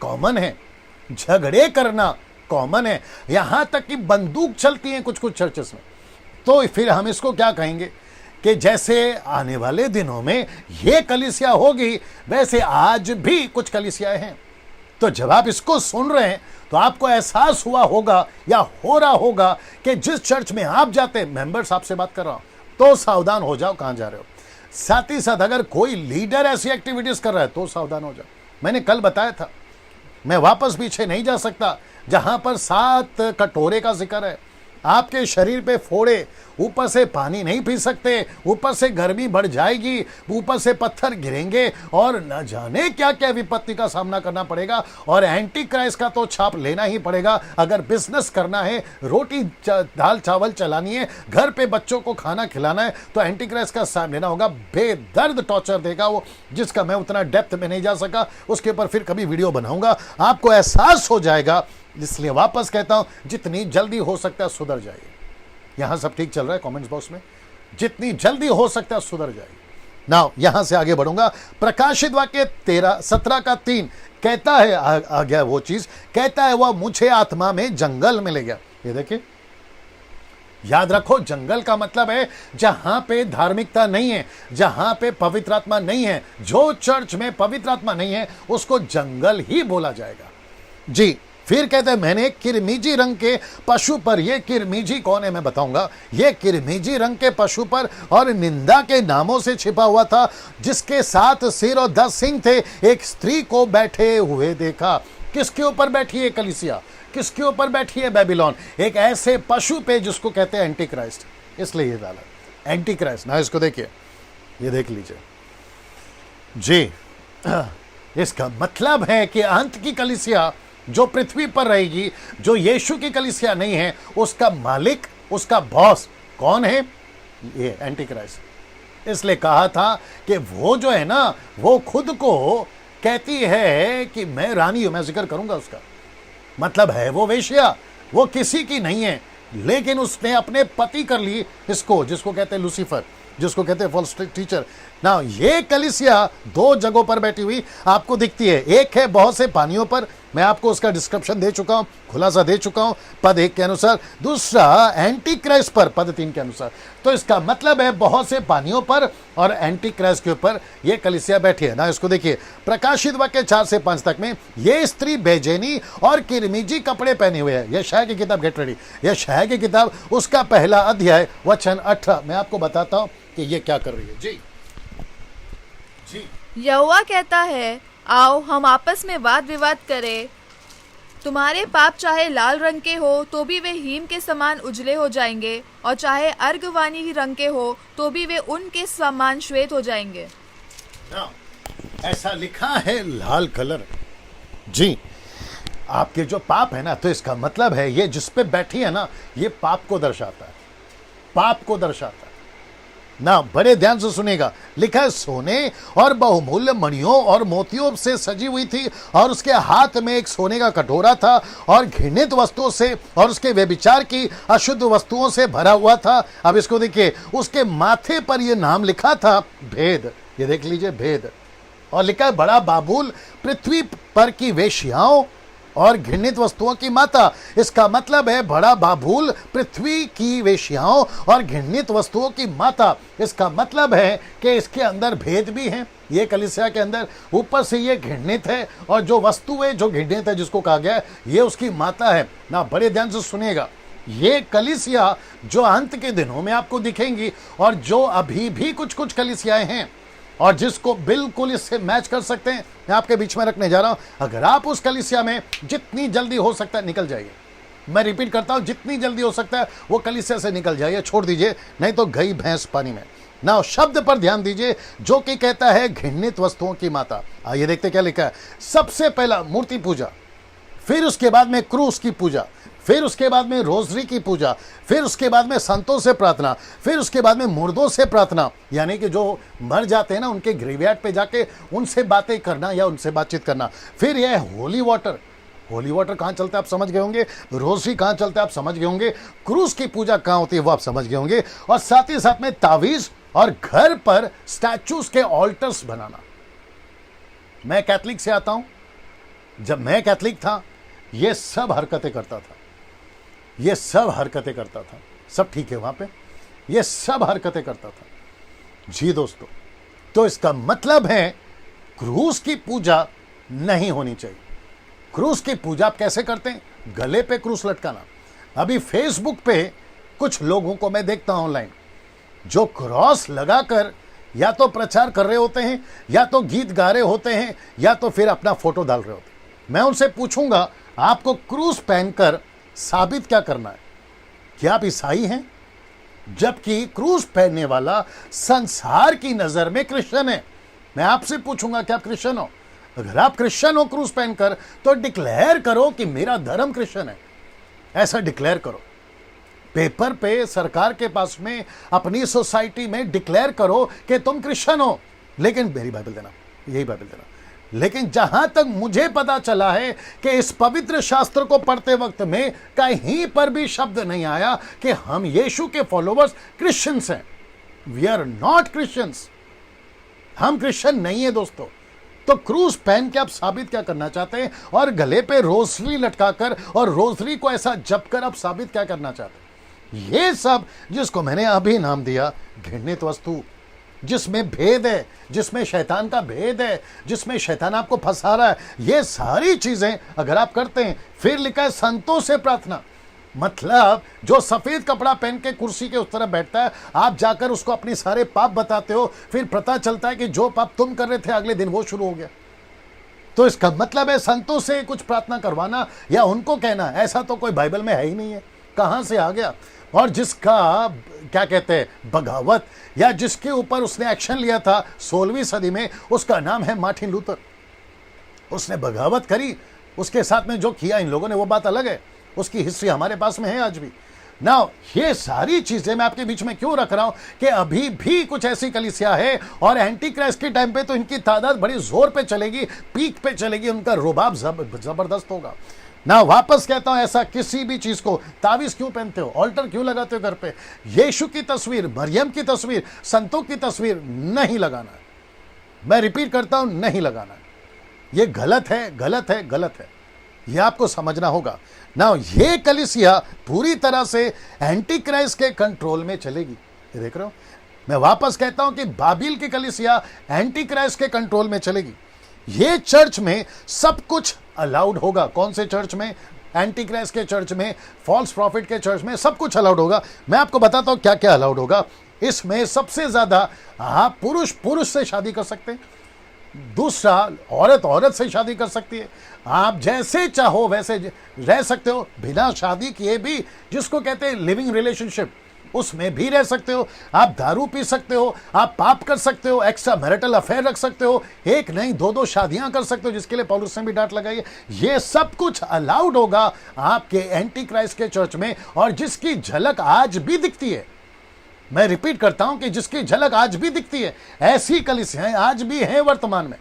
कॉमन है, झगड़े करना कॉमन है, यहां तक कि बंदूक चलती है कुछ कुछ चर्चेस में। तो फिर हम इसको क्या कहेंगे कि जैसे आने वाले दिनों में ये कलीसिया होगी वैसे आज भी कुछ कलीसियाएं हैं। तो जब आप इसको सुन रहे हैं तो आपको एहसास हुआ होगा या हो रहा होगा कि जिस चर्च में आप जाते हैं, मेंबर्स आपसे बात कर रहा हूं, तो सावधान हो जाओ कहां जा रहे हो। साथ ही साथ अगर कोई लीडर ऐसी एक्टिविटीज कर रहा है तो सावधान हो जाओ। मैंने कल बताया था, मैं वापस पीछे नहीं जा सकता। जहां पर 7 कटोरे का जिक्र है, आपके शरीर पे फोड़े, ऊपर से पानी नहीं पी सकते, ऊपर से गर्मी बढ़ जाएगी, ऊपर से पत्थर गिरेंगे और न जाने क्या क्या विपत्ति का सामना करना पड़ेगा। और एंटी क्राइस्ट का तो छाप लेना ही पड़ेगा। अगर बिजनेस करना है, रोटी दाल चावल चलानी है, घर पे बच्चों को खाना खिलाना है, तो एंटी क्राइस्ट का साथ लेना होगा। बेदर्द टॉर्चर देगा वो, जिसका मैं उतना डेप्थ में नहीं जा सका, उसके ऊपर फिर कभी वीडियो बनाऊंगा, आपको एहसास हो जाएगा। इसलिए वापस कहता हूं, जितनी जल्दी हो सकता है सुधर जाइए। यहां सब ठीक चल रहा है कमेंट्स बॉक्स में, जितनी जल्दी हो सकता है सुधर जाइए। नाउ यहां से आगे बढ़ूंगा। प्रकाशित वाक्य 17 का 3 कहता है, आ गया वो चीज, कहता है वह मुझे आत्मा में जंगल में ले गया। ये देखिए, याद रखो, जंगल का मतलब है जहां पे धार्मिकता नहीं है, जहां पे पवित्र आत्मा नहीं है। जो चर्च में पवित्र आत्मा नहीं है उसको जंगल ही बोला जाएगा। जी, फिर कहते हैं मैंने किरमिजी रंग के पशु पर, ये किरमिजी कौन है मैं बताऊंगा, ये किरमिजी रंग के पशु पर और निंदा के नामों से छिपा हुआ था, जिसके 7 सिर और 10 सिंग थे, एक स्त्री को बैठे हुए देखा। किसके ऊपर बैठी है कलीसिया? किसके ऊपर बैठी है बेबीलोन? एक ऐसे पशु पे जिसको कहते हैं एंटी क्राइस्ट, इसलिए ये डाला एंटी क्राइस्ट ना। इसको देखिए, ये देख लीजिए जी। इसका मतलब है कि अंत की कलीसिया जो पृथ्वी पर रहेगी, जो यीशु की कलीसिया नहीं है, उसका मालिक, उसका बॉस कौन है? ये एंटी क्राइस्ट। इसलिए कहा था कि वो जो है ना, वो खुद को कहती है कि मैं रानी हूं, मैं जिक्र करूंगा उसका, मतलब है वो वेश्या, वो किसी की नहीं है, लेकिन उसने अपने पति कर ली इसको, जिसको कहते हैं लूसीफर, जिसको कहते हैं फॉल्स टीचर ना। ये कलीसिया दो जगहों पर बैठी हुई आपको दिखती है। एक है बहुत से पानियों पर, मैं आपको उसका डिस्क्रिप्शन दे चुका हूं, खुलासा दे चुका हूं पद 1 के अनुसार। दूसरा एंटी क्राइस्ट पर पद 3 के अनुसार। तो इसका मतलब है बहुत से पानियों पर और एंटी क्राइस्ट के ऊपर ये कलीसिया बैठी है ना। इसको देखिए, प्रकाशित वाक्य 4 से 5 तक में ये स्त्री बेजेनी और किरमिजी कपड़े पहने हुए है। यशायाह की किताब, गेट रेडी, यशायाह की किताब उसका पहला अध्याय वचन 18। मैं आपको बताता हूं कि ये क्या कर रही है। जी जी, यहोवा कहता है, आओ हम आपस में वाद विवाद करें। तुम्हारे पाप चाहे लाल रंग के हो तो भी वे हीम के समान उजले हो जाएंगे, और चाहे अर्गवानी रंग के हो तो भी वे ऊन के समान श्वेत हो जाएंगे। ऐसा लिखा है लाल कलर। जी, आपके जो पाप है ना, तो इसका मतलब है ये जिस पे बैठी है ना, ये पाप को दर्शाता है, पाप को दर्शाता है ना। बड़े ध्यान से सुनेगा, लिखा है सोने और बहुमूल्य मणियों और मोतियों से सजी हुई थी, और उसके हाथ में एक सोने का कटोरा था, और घृणित वस्तुओं से और उसके व्यभिचार की अशुद्ध वस्तुओं से भरा हुआ था। अब इसको देखिए, उसके माथे पर यह नाम लिखा था भेद, ये देख लीजिए भेद, और लिखा है बड़ा बाबुल, पृथ्वी पर की वेश्याओं और घृणित वस्तुओं की माता। इसका मतलब है बड़ा बाबुल, पृथ्वी की वेश्याओं और घृणित वस्तुओं की माता। इसका मतलब है कि इसके अंदर भेद भी है, ये कलीसिया के अंदर। ऊपर से ये घृणित है, और जो वस्तु है जो घृणित है, जिसको कहा गया है, ये उसकी माता है ना। बड़े ध्यान से सुनिएगा, ये कलीसिया जो अंत के दिनों में आपको दिखेंगी, और जो अभी भी कुछ कुछ कलीसियाएं हैं, और जिसको बिल्कुल इससे मैच कर सकते हैं, मैं आपके बीच में रखने जा रहा हूं। अगर आप उस कलीसिया में जितनी जल्दी हो सकता है निकल जाइए, मैं रिपीट करता हूं, जितनी जल्दी हो सकता है वो कलीसिया से निकल जाइए, छोड़ दीजिए, नहीं तो गई भैंस पानी में ना। शब्द पर ध्यान दीजिए जो कि कहता है घृणित वस्तुओं की माता। आइए देखते क्या लिखा है। सबसे पहला मूर्ति पूजा, फिर उसके बाद में क्रूस की पूजा, फिर उसके बाद में रोजरी की पूजा, फिर उसके बाद में संतों से प्रार्थना, फिर उसके बाद में मुर्दों से प्रार्थना, यानी कि जो मर जाते हैं ना, उनके ग्रेवयार्ड पे जाके उनसे बातें करना या उनसे बातचीत करना। फिर यह होली वाटर, होली वाटर कहाँ चलता है आप समझ गए होंगे, रोजरी कहाँ चलता है आप समझ गए होंगे, क्रूस की पूजा कहाँ होती है वो आप समझ गए होंगे, और साथ ही साथ में तावीज और घर पर स्टैचूज के ऑल्टर्स बनाना। मैं कैथलिक से आता हूं, जब मैं कैथलिक था ये सब हरकतें करता था, ये सब हरकतें करता था, सब ठीक है वहां पे, ये सब हरकतें करता था। जी दोस्तों, तो इसका मतलब है क्रूस की पूजा नहीं होनी चाहिए। क्रूस की पूजा आप कैसे करते हैं? गले पे क्रूस लटकाना। अभी फेसबुक पे कुछ लोगों को मैं देखता हूं ऑनलाइन, जो क्रॉस लगाकर या तो प्रचार कर रहे होते हैं, या तो गीत गा रहे होते हैं, या तो फिर अपना फोटो डाल रहे होते हैं। मैं उनसे पूछूंगा, आपको क्रूस पहनकर साबित क्या करना है? क्या आप ईसाई हैं? जबकि क्रूस पहनने वाला संसार की नजर में क्रिश्चियन है। मैं आपसे पूछूंगा, क्या आप क्रिश्चियन हो? अगर आप क्रिश्चियन हो क्रूस पहनकर, तो डिक्लेयर करो कि मेरा धर्म क्रिश्चियन है, ऐसा डिक्लेयर करो। पेपर पे सरकार के पास में, अपनी सोसाइटी में डिक्लेयर करो कि तुम क्रिश्चियन हो, लेकिन मेरी बाइबल देना, यही बाइबल देना। लेकिन जहां तक मुझे पता चला है कि इस पवित्र शास्त्र को पढ़ते वक्त में कहीं पर भी शब्द नहीं आया कि हम यीशु के फॉलोवर्स क्रिश्चियंस हैं। वी आर नॉट क्रिश्चियंस, हम क्रिश्चियन नहीं है दोस्तों। तो क्रूस पहन के आप साबित क्या करना चाहते हैं? और गले पे रोजरी लटकाकर और रोजरी को ऐसा जपकर आप साबित क्या करना चाहते हैं? ये सब जिसको मैंने अभी नाम दिया घृणित वस्तु, जिसमें भेद है, जिसमें शैतान का भेद है, जिसमें शैतान आपको फंसा रहा है, ये सारी चीजें अगर आप करते हैं। फिर लिखा है संतों से प्रार्थना, मतलब जो सफेद कपड़ा पहन के कुर्सी के उस तरफ बैठता है, आप जाकर उसको अपने सारे पाप बताते हो, फिर पता चलता है कि जो पाप तुम कर रहे थे अगले दिन वो शुरू हो गया। तो इसका मतलब है संतों से कुछ प्रार्थना करवाना या उनको कहना, ऐसा तो कोई बाइबल में है ही नहीं है, कहां से आ गया? और जिसका क्या कहते हैं बगावत, या जिसके ऊपर उसने एक्शन लिया था 16वीं सदी में, उसका नाम है मार्टिन लूथर। उसने बगावत करी, उसके साथ में जो किया इन लोगों ने वो बात अलग है, उसकी हिस्ट्री हमारे पास में है आज भी। ना ये सारी चीजें मैं आपके बीच में क्यों रख रहा हूं कि अभी भी कुछ ऐसी कलीसिया है और एंटी क्राइस्ट के टाइम पे तो इनकी तादाद बड़ी जोर पे चलेगी, पीक पे चलेगी, उनका रुबाब जबरदस्त होगा ना। वापस कहता हूं, ऐसा किसी भी चीज को, तावीज क्यों पहनते हो, ऑल्टर क्यों लगाते हो घर पे, यीशु की तस्वीर, मरियम की तस्वीर, संतों की तस्वीर नहीं लगाना है। मैं रिपीट करता हूं, नहीं लगाना है। ये गलत है, गलत है, गलत है। ये आपको समझना होगा ना। ये कलीसिया पूरी तरह से एंटी क्राइस्ट के कंट्रोल में चलेगी। ये देख रहे हो, मैं वापस कहता हूं कि बाबिल की कलीसिया एंटी क्राइस्ट के कंट्रोल में चलेगी। ये चर्च में सब कुछ अलाउड होगा। कौन से चर्च में? एंटी क्राइस्ट के चर्च में, फॉल्स प्रॉफिट के चर्च में सब कुछ अलाउड होगा। मैं आपको बताता हूं क्या क्या अलाउड होगा। इसमें सबसे ज्यादा आप पुरुष पुरुष से शादी कर सकते हैं, दूसरा औरत औरत से शादी कर सकती है। आप जैसे चाहो वैसे रह सकते हो, बिना शादी किए भी, जिसको कहते हैं लिविंग रिलेशनशिप, उसमें भी रह सकते हो। आप दारू पी सकते हो, आप पाप कर सकते हो, एक्स्ट्रा मैरिटल अफेयर रख सकते हो, एक नहीं दो शादियां कर सकते हो, जिसके लिए पौलुस ने भी डांट लगाई है। ये सब कुछ अलाउड होगा आपके एंटी क्राइस्ट के चर्च में, और जिसकी झलक आज भी दिखती है। मैं रिपीट करता हूं कि जिसकी झलक आज भी दिखती है, ऐसी कलीसियाएं आज भी हैं वर्तमान में।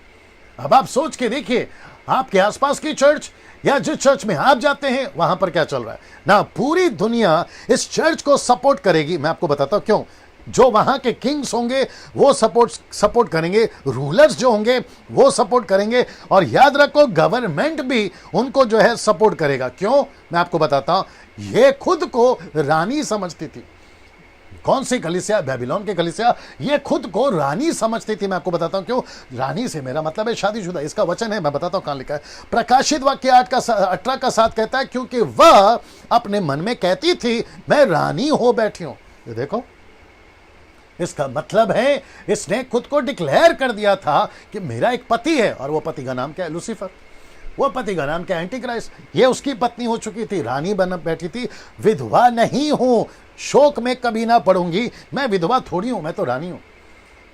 अब आप सोच के देखिए, आपके आसपास की चर्च या जिस चर्च में आप जाते हैं वहां पर क्या चल रहा है ना। पूरी दुनिया इस चर्च को सपोर्ट करेगी। मैं आपको बताता हूं क्यों। जो वहां के किंग्स होंगे वो सपोर्ट करेंगे, रूलर्स जो होंगे वो सपोर्ट करेंगे, और याद रखो गवर्नमेंट भी उनको जो है सपोर्ट करेगा। क्यों? मैं आपको बताता हूं। ये खुद को रानी समझती थी। कौन सी कलीसिया? बेबीलोन की कलीसिया। ये खुद को रानी समझती थी। मैं आपको बताता हूं क्यों। रानी से मेरा मतलब है शादीशुदा। इसका वचन है, मैं बताता हूं कहां लिखा है। प्रकाशित वाक्य 8:18 का 7 कहता है, क्योंकि वह अपने मन में कहती थी मैं रानी हो बैठी हूं। ये देखो, इसका मतलब है इसने खुद को डिक्लेयर कर दिया था कि मेरा एक पति है, और वो पति का नाम क्या है? लूसीफर। वो पति का नाम क्या? Anti Christ. ये उसकी पत्नी हो चुकी थी, रानी बन बैठी थी। विधवा नहीं हूं, शोक में कभी ना पड़ूंगी, मैं विधवा थोड़ी हूं, मैं तो रानी हूं।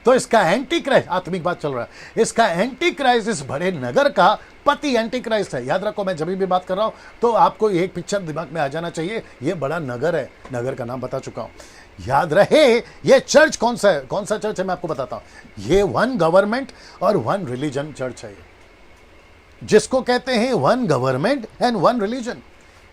तो इसका एंटी क्राइस्ट, आत्मिक बात चल रहा है, इसका एंटी क्राइस्ट इस बड़े नगर का पति एंटी क्राइस्ट है। याद रखो, मैं जब भी बात कर रहा हूं तो आपको एक पिक्चर दिमाग में आ जाना चाहिए। ये बड़ा नगर है, नगर का नाम बता चुका हूं। याद रहे, ये चर्च कौन सा है? कौन सा चर्च है? मैं आपको बताता हूं। ये वन गवर्नमेंट और वन रिलीजन चर्च है, जिसको कहते हैं one government and one religion.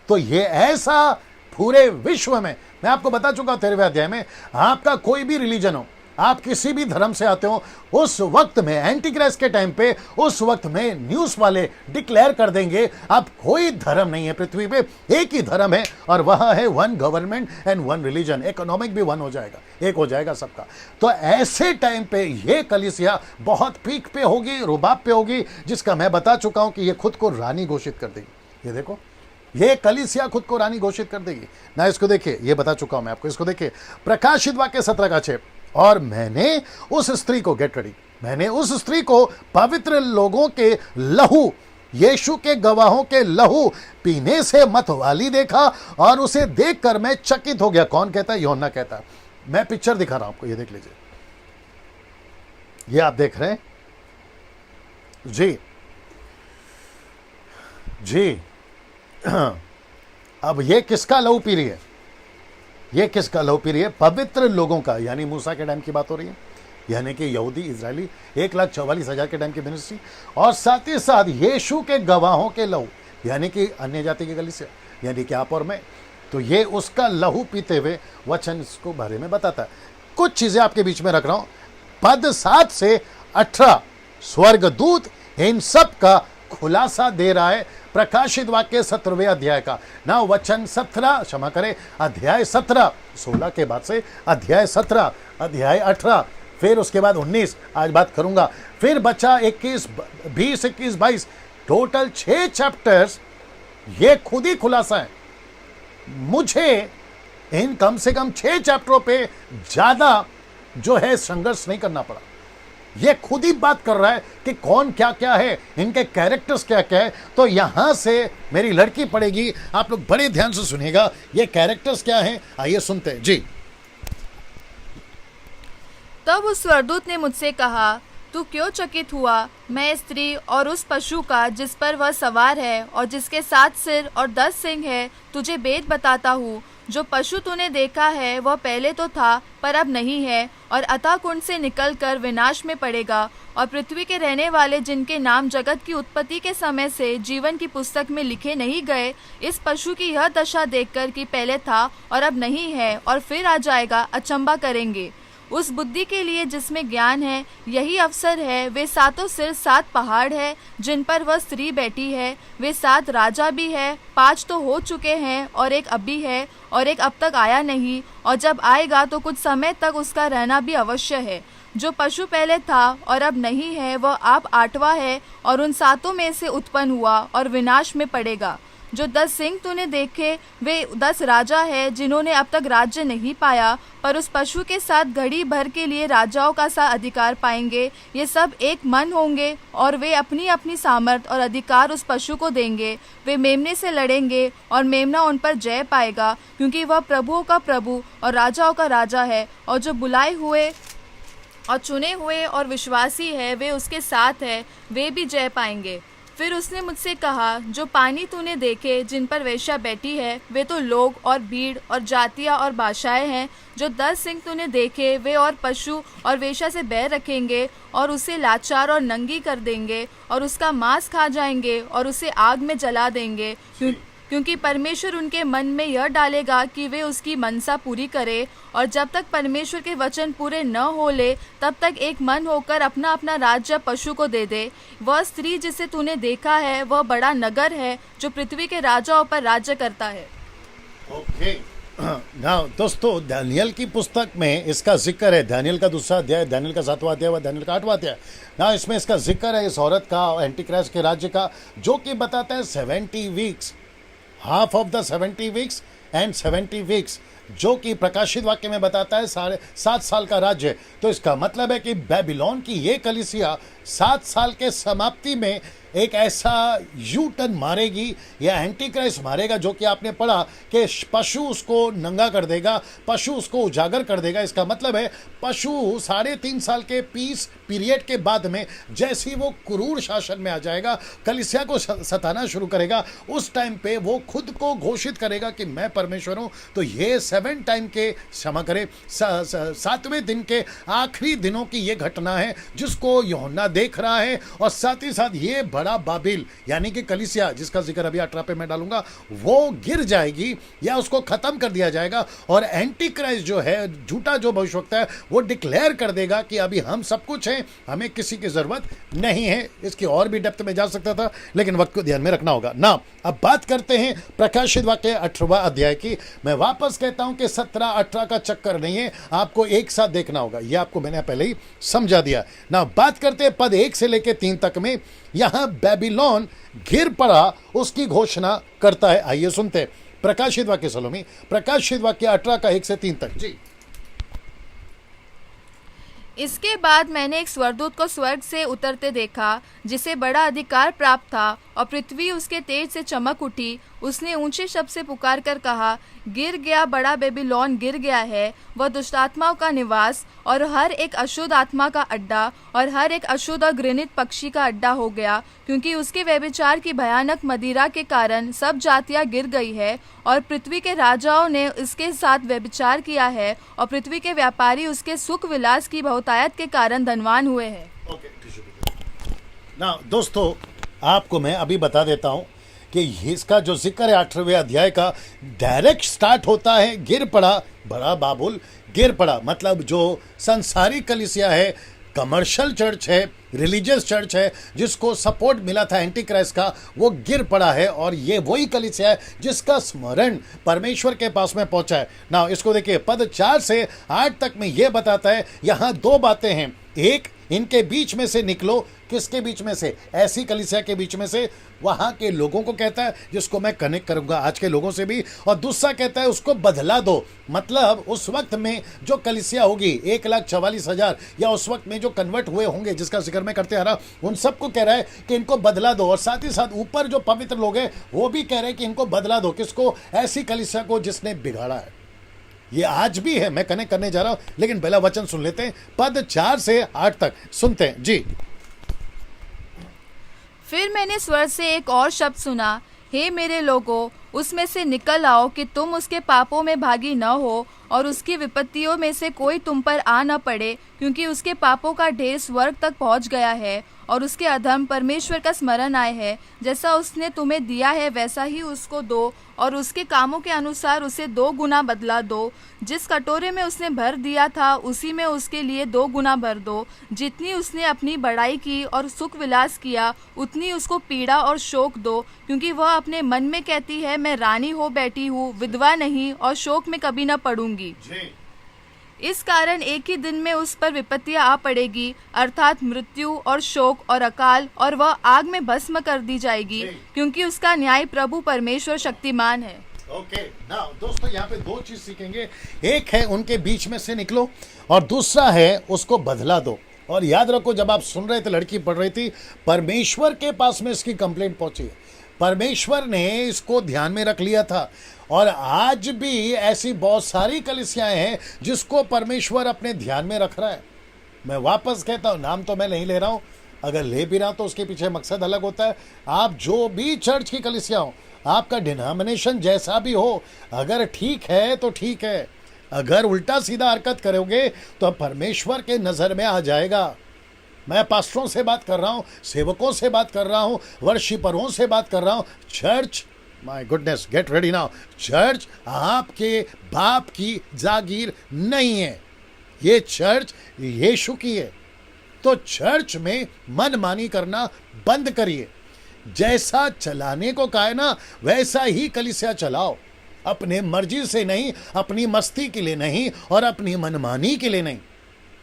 तो ये ऐसा पूरे विश्व में, मैं आपको बता चुका 13वें अध्याय में, आपका कोई भी रिलीजन हो, आप किसी भी धर्म से आते हो, उस वक्त में एंटी क्राइस्ट के टाइम पे, उस वक्त में न्यूज वाले डिक्लेयर कर देंगे अब कोई धर्म नहीं है पृथ्वी पे, एक ही धर्म है, और वह है one government and one religion. Economic भी वन हो जाएगा, एक हो जाएगा सबका। तो ऐसे टाइम पे ये कलीसिया बहुत पीक पे होगी, रुबाब पे होगी, जिसका मैं बता चुका हूं कि ये खुद को रानी घोषित कर देगी। ये देखो, ये कलीसिया खुद को रानी घोषित कर देगी ना। इसको देखिए, ये बता चुका हूं मैं आपको। इसको देखिए, प्रकाशित वाक्य 17:6, और मैंने उस स्त्री को, गेट रेडी, मैंने उस स्त्री को पवित्र लोगों के लहू, यीशु के गवाहों के लहू पीने से मतवाली देखा, और उसे देखकर मैं चकित हो गया। कौन कहता है? यूहन्ना कहता है। मैं पिक्चर दिखा रहा हूं आपको, ये देख लीजिए। ये आप देख रहे हैं जी जी। अब ये किसका लहू पी रही है? ये किसका लहू पी रही है? पवित्र लोगों का, यानी मूसा के टाइम की बात हो रही है, यानी कि यहूदी इजरायली 1,44,000 के टाइम की मिनिस्ट्री, और साथ ही साथ यीशु के गवाहों के लहू, यानी कि अन्य जाति की कलीसिया, यानी कि आप और मैं। तो ये उसका लहू पीते हुए वचन इसको बारे में बताता है। कुछ चीजें आपके बीच में रख रहा हूं। पद 7 से 18 स्वर्गदूत इन सब का खुलासा दे रहा है। प्रकाशित वाक्य 17वें अध्याय का ना, वचन 17, क्षमा करें, अध्याय 17, 16 के बाद से अध्याय 17, अध्याय 18, फिर उसके बाद 19, आज बात करूंगा, फिर बचा 21, 20, 21, 22, टोटल 6 चैप्टर्स। ये खुद ही खुलासा है। मुझे इन कम से कम 6 चैप्टरों पे ज्यादा जो है संघर्ष नहीं करना पड़ा। ये खुद ही बात कर रहा है कि कौन क्या क्या है, इनके कैरेक्टर्स क्या क्या है। तो यहां से मेरी लड़की पढ़ेगी, आप लोग बड़े ध्यान से सुनिएगा, ये कैरेक्टर्स क्या हैं। आइए सुनते हैं जी। तब उस स्वर्गदूत ने मुझसे कहा, तू क्यों चकित हुआ? मैं स्त्री और उस पशु का जिस पर वह सवार है और जिसके 7 सिर और 10 सींग है तुझे भेद बताता हूँ। जो पशु तूने देखा है वह पहले तो था पर अब नहीं है, और अतः कुंड से निकलकर विनाश में पड़ेगा। और पृथ्वी के रहने वाले जिनके नाम जगत की उत्पत्ति के समय से जीवन की पुस्तक में लिखे नहीं गए, इस पशु की यह दशा देखकर कि पहले था और अब नहीं है और फिर आ जाएगा, अचंभा करेंगे। उस बुद्धि के लिए जिसमें ज्ञान है यही अवसर है। वे सातों सिर 7 पहाड़ है जिन पर वह स्त्री बैठी है। वे 7 राजा भी है, 5 तो हो चुके हैं और एक अभी है और एक अब तक आया नहीं, और जब आएगा तो कुछ समय तक उसका रहना भी अवश्य है। जो पशु पहले था और अब नहीं है वह आप 8वां है और उन 7 में से उत्पन्न हुआ और विनाश में पड़ेगा। जो 10 सिंह तूने देखे वे 10 राजा है जिन्होंने अब तक राज्य नहीं पाया, पर उस पशु के साथ घड़ी भर के लिए राजाओं का सा अधिकार पाएंगे। ये सब एक मन होंगे और वे अपनी अपनी सामर्थ और अधिकार उस पशु को देंगे। वे मेमने से लड़ेंगे और मेमना उन पर जय पाएगा, क्योंकि वह प्रभुओं का प्रभु और राजाओं का राजा है। और जो बुलाए हुए और चुने हुए और विश्वासी है वे उसके साथ है, वे भी जय पाएंगे। फिर उसने मुझसे कहा, जो पानी तूने देखे जिन पर वेश्या बैठी है वे तो लोग और भीड़ और जातियाँ और भाषाएं हैं। जो 10 सिंह तूने देखे वे और पशु और वेश्या से बैर रखेंगे और उसे लाचार और नंगी कर देंगे और उसका मांस खा जाएंगे और उसे आग में जला देंगे, क्योंकि परमेश्वर उनके मन में यह डालेगा कि वे उसकी मनसा पूरी करे। और जब तक परमेश्वर के वचन पूरे न हो ले तब तक एक मन होकर अपना अपना राज्य पशु को दे दे। वह स्त्री जिसे तूने देखा है वह बड़ा नगर है जो पृथ्वी के राजाओं पर राज्य करता है। ओके नाउ दोस्तों, दानियल की पुस्तक में इसका जिक्र है। दानियल का 2रा अध्याय, दानियल का 7वां अध्याय व दानियल का 8वां अध्याय। ना इसमें इसका जिक्र है इस औरत का, एंटीक्राइस्ट के राज्य का, जो कि बताता है 70 weeks, half of the 70 weeks and 70 weeks, जो कि प्रकाशित वाक्य में बताता है 7 साल का राज्य। तो इसका मतलब है कि बेबीलोन की ये कलीसिया 7 साल के समाप्ति में एक ऐसा यू टर्न मारेगी या एंटीक्राइस्ट मारेगा, जो कि आपने पढ़ा कि पशु उसको नंगा कर देगा, पशु उसको उजागर कर देगा। इसका मतलब है पशु 3.5 साल के पीस पीरियड के बाद में जैसे ही वो क्रूर शासन में आ जाएगा, कलीसिया को सताना शुरू करेगा, उस टाइम पे वो खुद को घोषित करेगा कि मैं परमेश्वर हूँ। तो ये 7 टाइम के, क्षमा करें, 7वें दिन के आखिरी दिनों की ये घटना है जिसको यूहन्ना देख रहा है। और साथ ही साथ ये बड़ा बाबिल यानी कि कलीसिया, जिसका जिक्र अभी 18 पे मैं डालूंगा, वो गिर जाएगी या उसको खत्म कर दिया जाएगा। और एंटी क्राइस्ट जो है, झूठा जो भविष्यवक्ता है, वो डिक्लेयर कर देगा कि अभी हम सब कुछ हैं, हमें किसी की जरूरत नहीं है। इसकी और भी डेप्थ में जा सकता था, लेकिन वक्त को ध्यान में रखना होगा ना। अब बात करते हैं प्रकाशित वाक्य 18वां अध्याय की। मैं वापस कहता हूं कि 17-18 का चक्कर नहीं है, आपको एक साथ देखना होगा। यह आपको मैंने पहले ही समझा दिया ना। बात करते हैं पद 1 से लेकर 3 तक में। यहां बेबीलोन गिर पड़ा उसकी घोषणा करता है। आइए सुनते हैं प्रकाशित वाक्य सलोमी, प्रकाशित वाक्य 18 का 1 से 3 तक जी। इसके बाद मैंने एक स्वर्गदूत को स्वर्ग से उतरते देखा, जिसे बड़ा अधिकार प्राप्त था, और पृथ्वी उसके तेज से चमक उठी। उसने ऊंचे शब्द से पुकार कर कहा, गिर गया, बड़ा बेबीलोन गिर गया है, वह दुष्टात्माओं का निवास और हर एक अशुद्ध आत्मा का अड्डा और हर एक अशुद्ध और घृणित पक्षी का अड्डा हो गया, क्योंकि उसके व्यभिचार की भयानक मदिरा के कारण सब जातियां गिर गई है, और पृथ्वी के राजाओं ने इसके साथ व्यभिचार किया है, और पृथ्वी के व्यापारी उसके सुख विलास की बहुतायत के कारण धनवान हुए हैं। ना दोस्तों, आपको मैं अभी बता देता हूं कि इसका जो जिक्र है 18वें अध्याय का, डायरेक्ट स्टार्ट होता है गिर पड़ा, बड़ा बाबुल गिर पड़ा। मतलब जो संसारिक कलीसिया है, कमर्शियल चर्च है, रिलीजियस चर्च है, जिसको सपोर्ट मिला था एंटी क्राइस्ट का, वो गिर पड़ा है। और ये वही कलीसिया है जिसका स्मरण परमेश्वर के पास में पहुंचा है ना। इसको देखिए, पद 4 से 8 तक में ये बताता है, यहाँ 2 बातें हैं। एक, इनके बीच में से निकलो। किसके बीच में से? ऐसी कलीसिया के बीच में से, वहां के लोगों को कहता है, जिसको मैं कनेक्ट करूंगा आज के लोगों से भी। और दूसरा कहता है उसको बदला दो। मतलब उस वक्त में जो कलीसिया होगी 1,44,000, या उस वक्त में जो कन्वर्ट हुए होंगे, जिसका जिक्र मैं करते आ रहा, उन सबको कह रहा है कि इनको बदला दो। और साथ ही साथ ऊपर जो पवित्र लोग हैं वो भी कह रहे हैं कि इनको बदला दो। किसको? ऐसी कलीसिया को जिसने बिगाड़ा है। ये आज भी है, मैं कनेक्ट करने जा रहा हूं, लेकिन पहला वचन सुन लेते हैं, पद 4 से 8 तक सुनते हैं जी। फिर मैंने स्वर से एक और शब्द सुना हे मेरे लोगों, उसमें से निकल आओ कि तुम उसके पापों में भागी न हो और उसकी विपत्तियों में से कोई तुम पर आ न पड़े, क्योंकि उसके पापों का ढेर स्वर्ग तक पहुंच गया है और उसके अधर्म परमेश्वर का स्मरण आए है। जैसा उसने तुम्हें दिया है वैसा ही उसको दो और उसके कामों के अनुसार उसे 2 गुना बदला दो। जिस कटोरे में उसने भर दिया था उसी में उसके लिए 2 गुना भर दो। जितनी उसने अपनी बड़ाई की और सुख विलास किया उतनी उसको पीड़ा और शोक दो, क्योंकि वह अपने मन में कहती है, मैं रानी हो बैठी हूँ, विधवा नहीं और शोक में कभी न पड़ूंगी। इस कारण एक ही दिन में उस पर विपत्तियां आ पड़ेगी, अर्थात मृत्यु और शोक और अकाल, और वह आग में भस्म कर दी जाएगी, क्योंकि उसका न्याय प्रभु परमेश्वर शक्तिमान है। ओके नाउ दोस्तों, यहाँ पे 2 चीज सीखेंगे। एक है उनके बीच में से निकलो और दूसरा है उसको बदला दो। और याद रखो, जब आप सुन रहे थे, लड़की पढ़ रही थी, परमेश्वर के पास में इसकी कंप्लेंट पहुंची है। परमेश्वर ने इसको ध्यान में रख लिया था और आज भी ऐसी बहुत सारी कलीसियाएं हैं जिसको परमेश्वर अपने ध्यान में रख रहा है। मैं वापस कहता हूं, नाम तो मैं नहीं ले रहा हूं, अगर ले भी रहा हूं तो उसके पीछे मकसद अलग होता है। आप जो भी चर्च की कलीसिया हो, आपका डिनोमिनेशन जैसा भी हो, अगर ठीक है तो ठीक है, अगर उल्टा सीधा हरकत करोगे तो परमेश्वर के नजर में आ जाएगा। मैं पास्टरों से बात कर रहा हूं, सेवकों से बात कर रहा हूं, वर्शिपरों से बात कर रहा हूं। Church, my goodness, get ready now, church आपके बाप की जागीर नहीं है, ये चर्च यीशु की है। तो चर्च में मनमानी करना बंद करिए। जैसा चलाने को कहा है ना, वैसा ही कलीसिया चलाओ, अपने मर्जी से नहीं, अपनी मस्ती के लिए नहीं और अपनी मनमानी के लिए नहीं।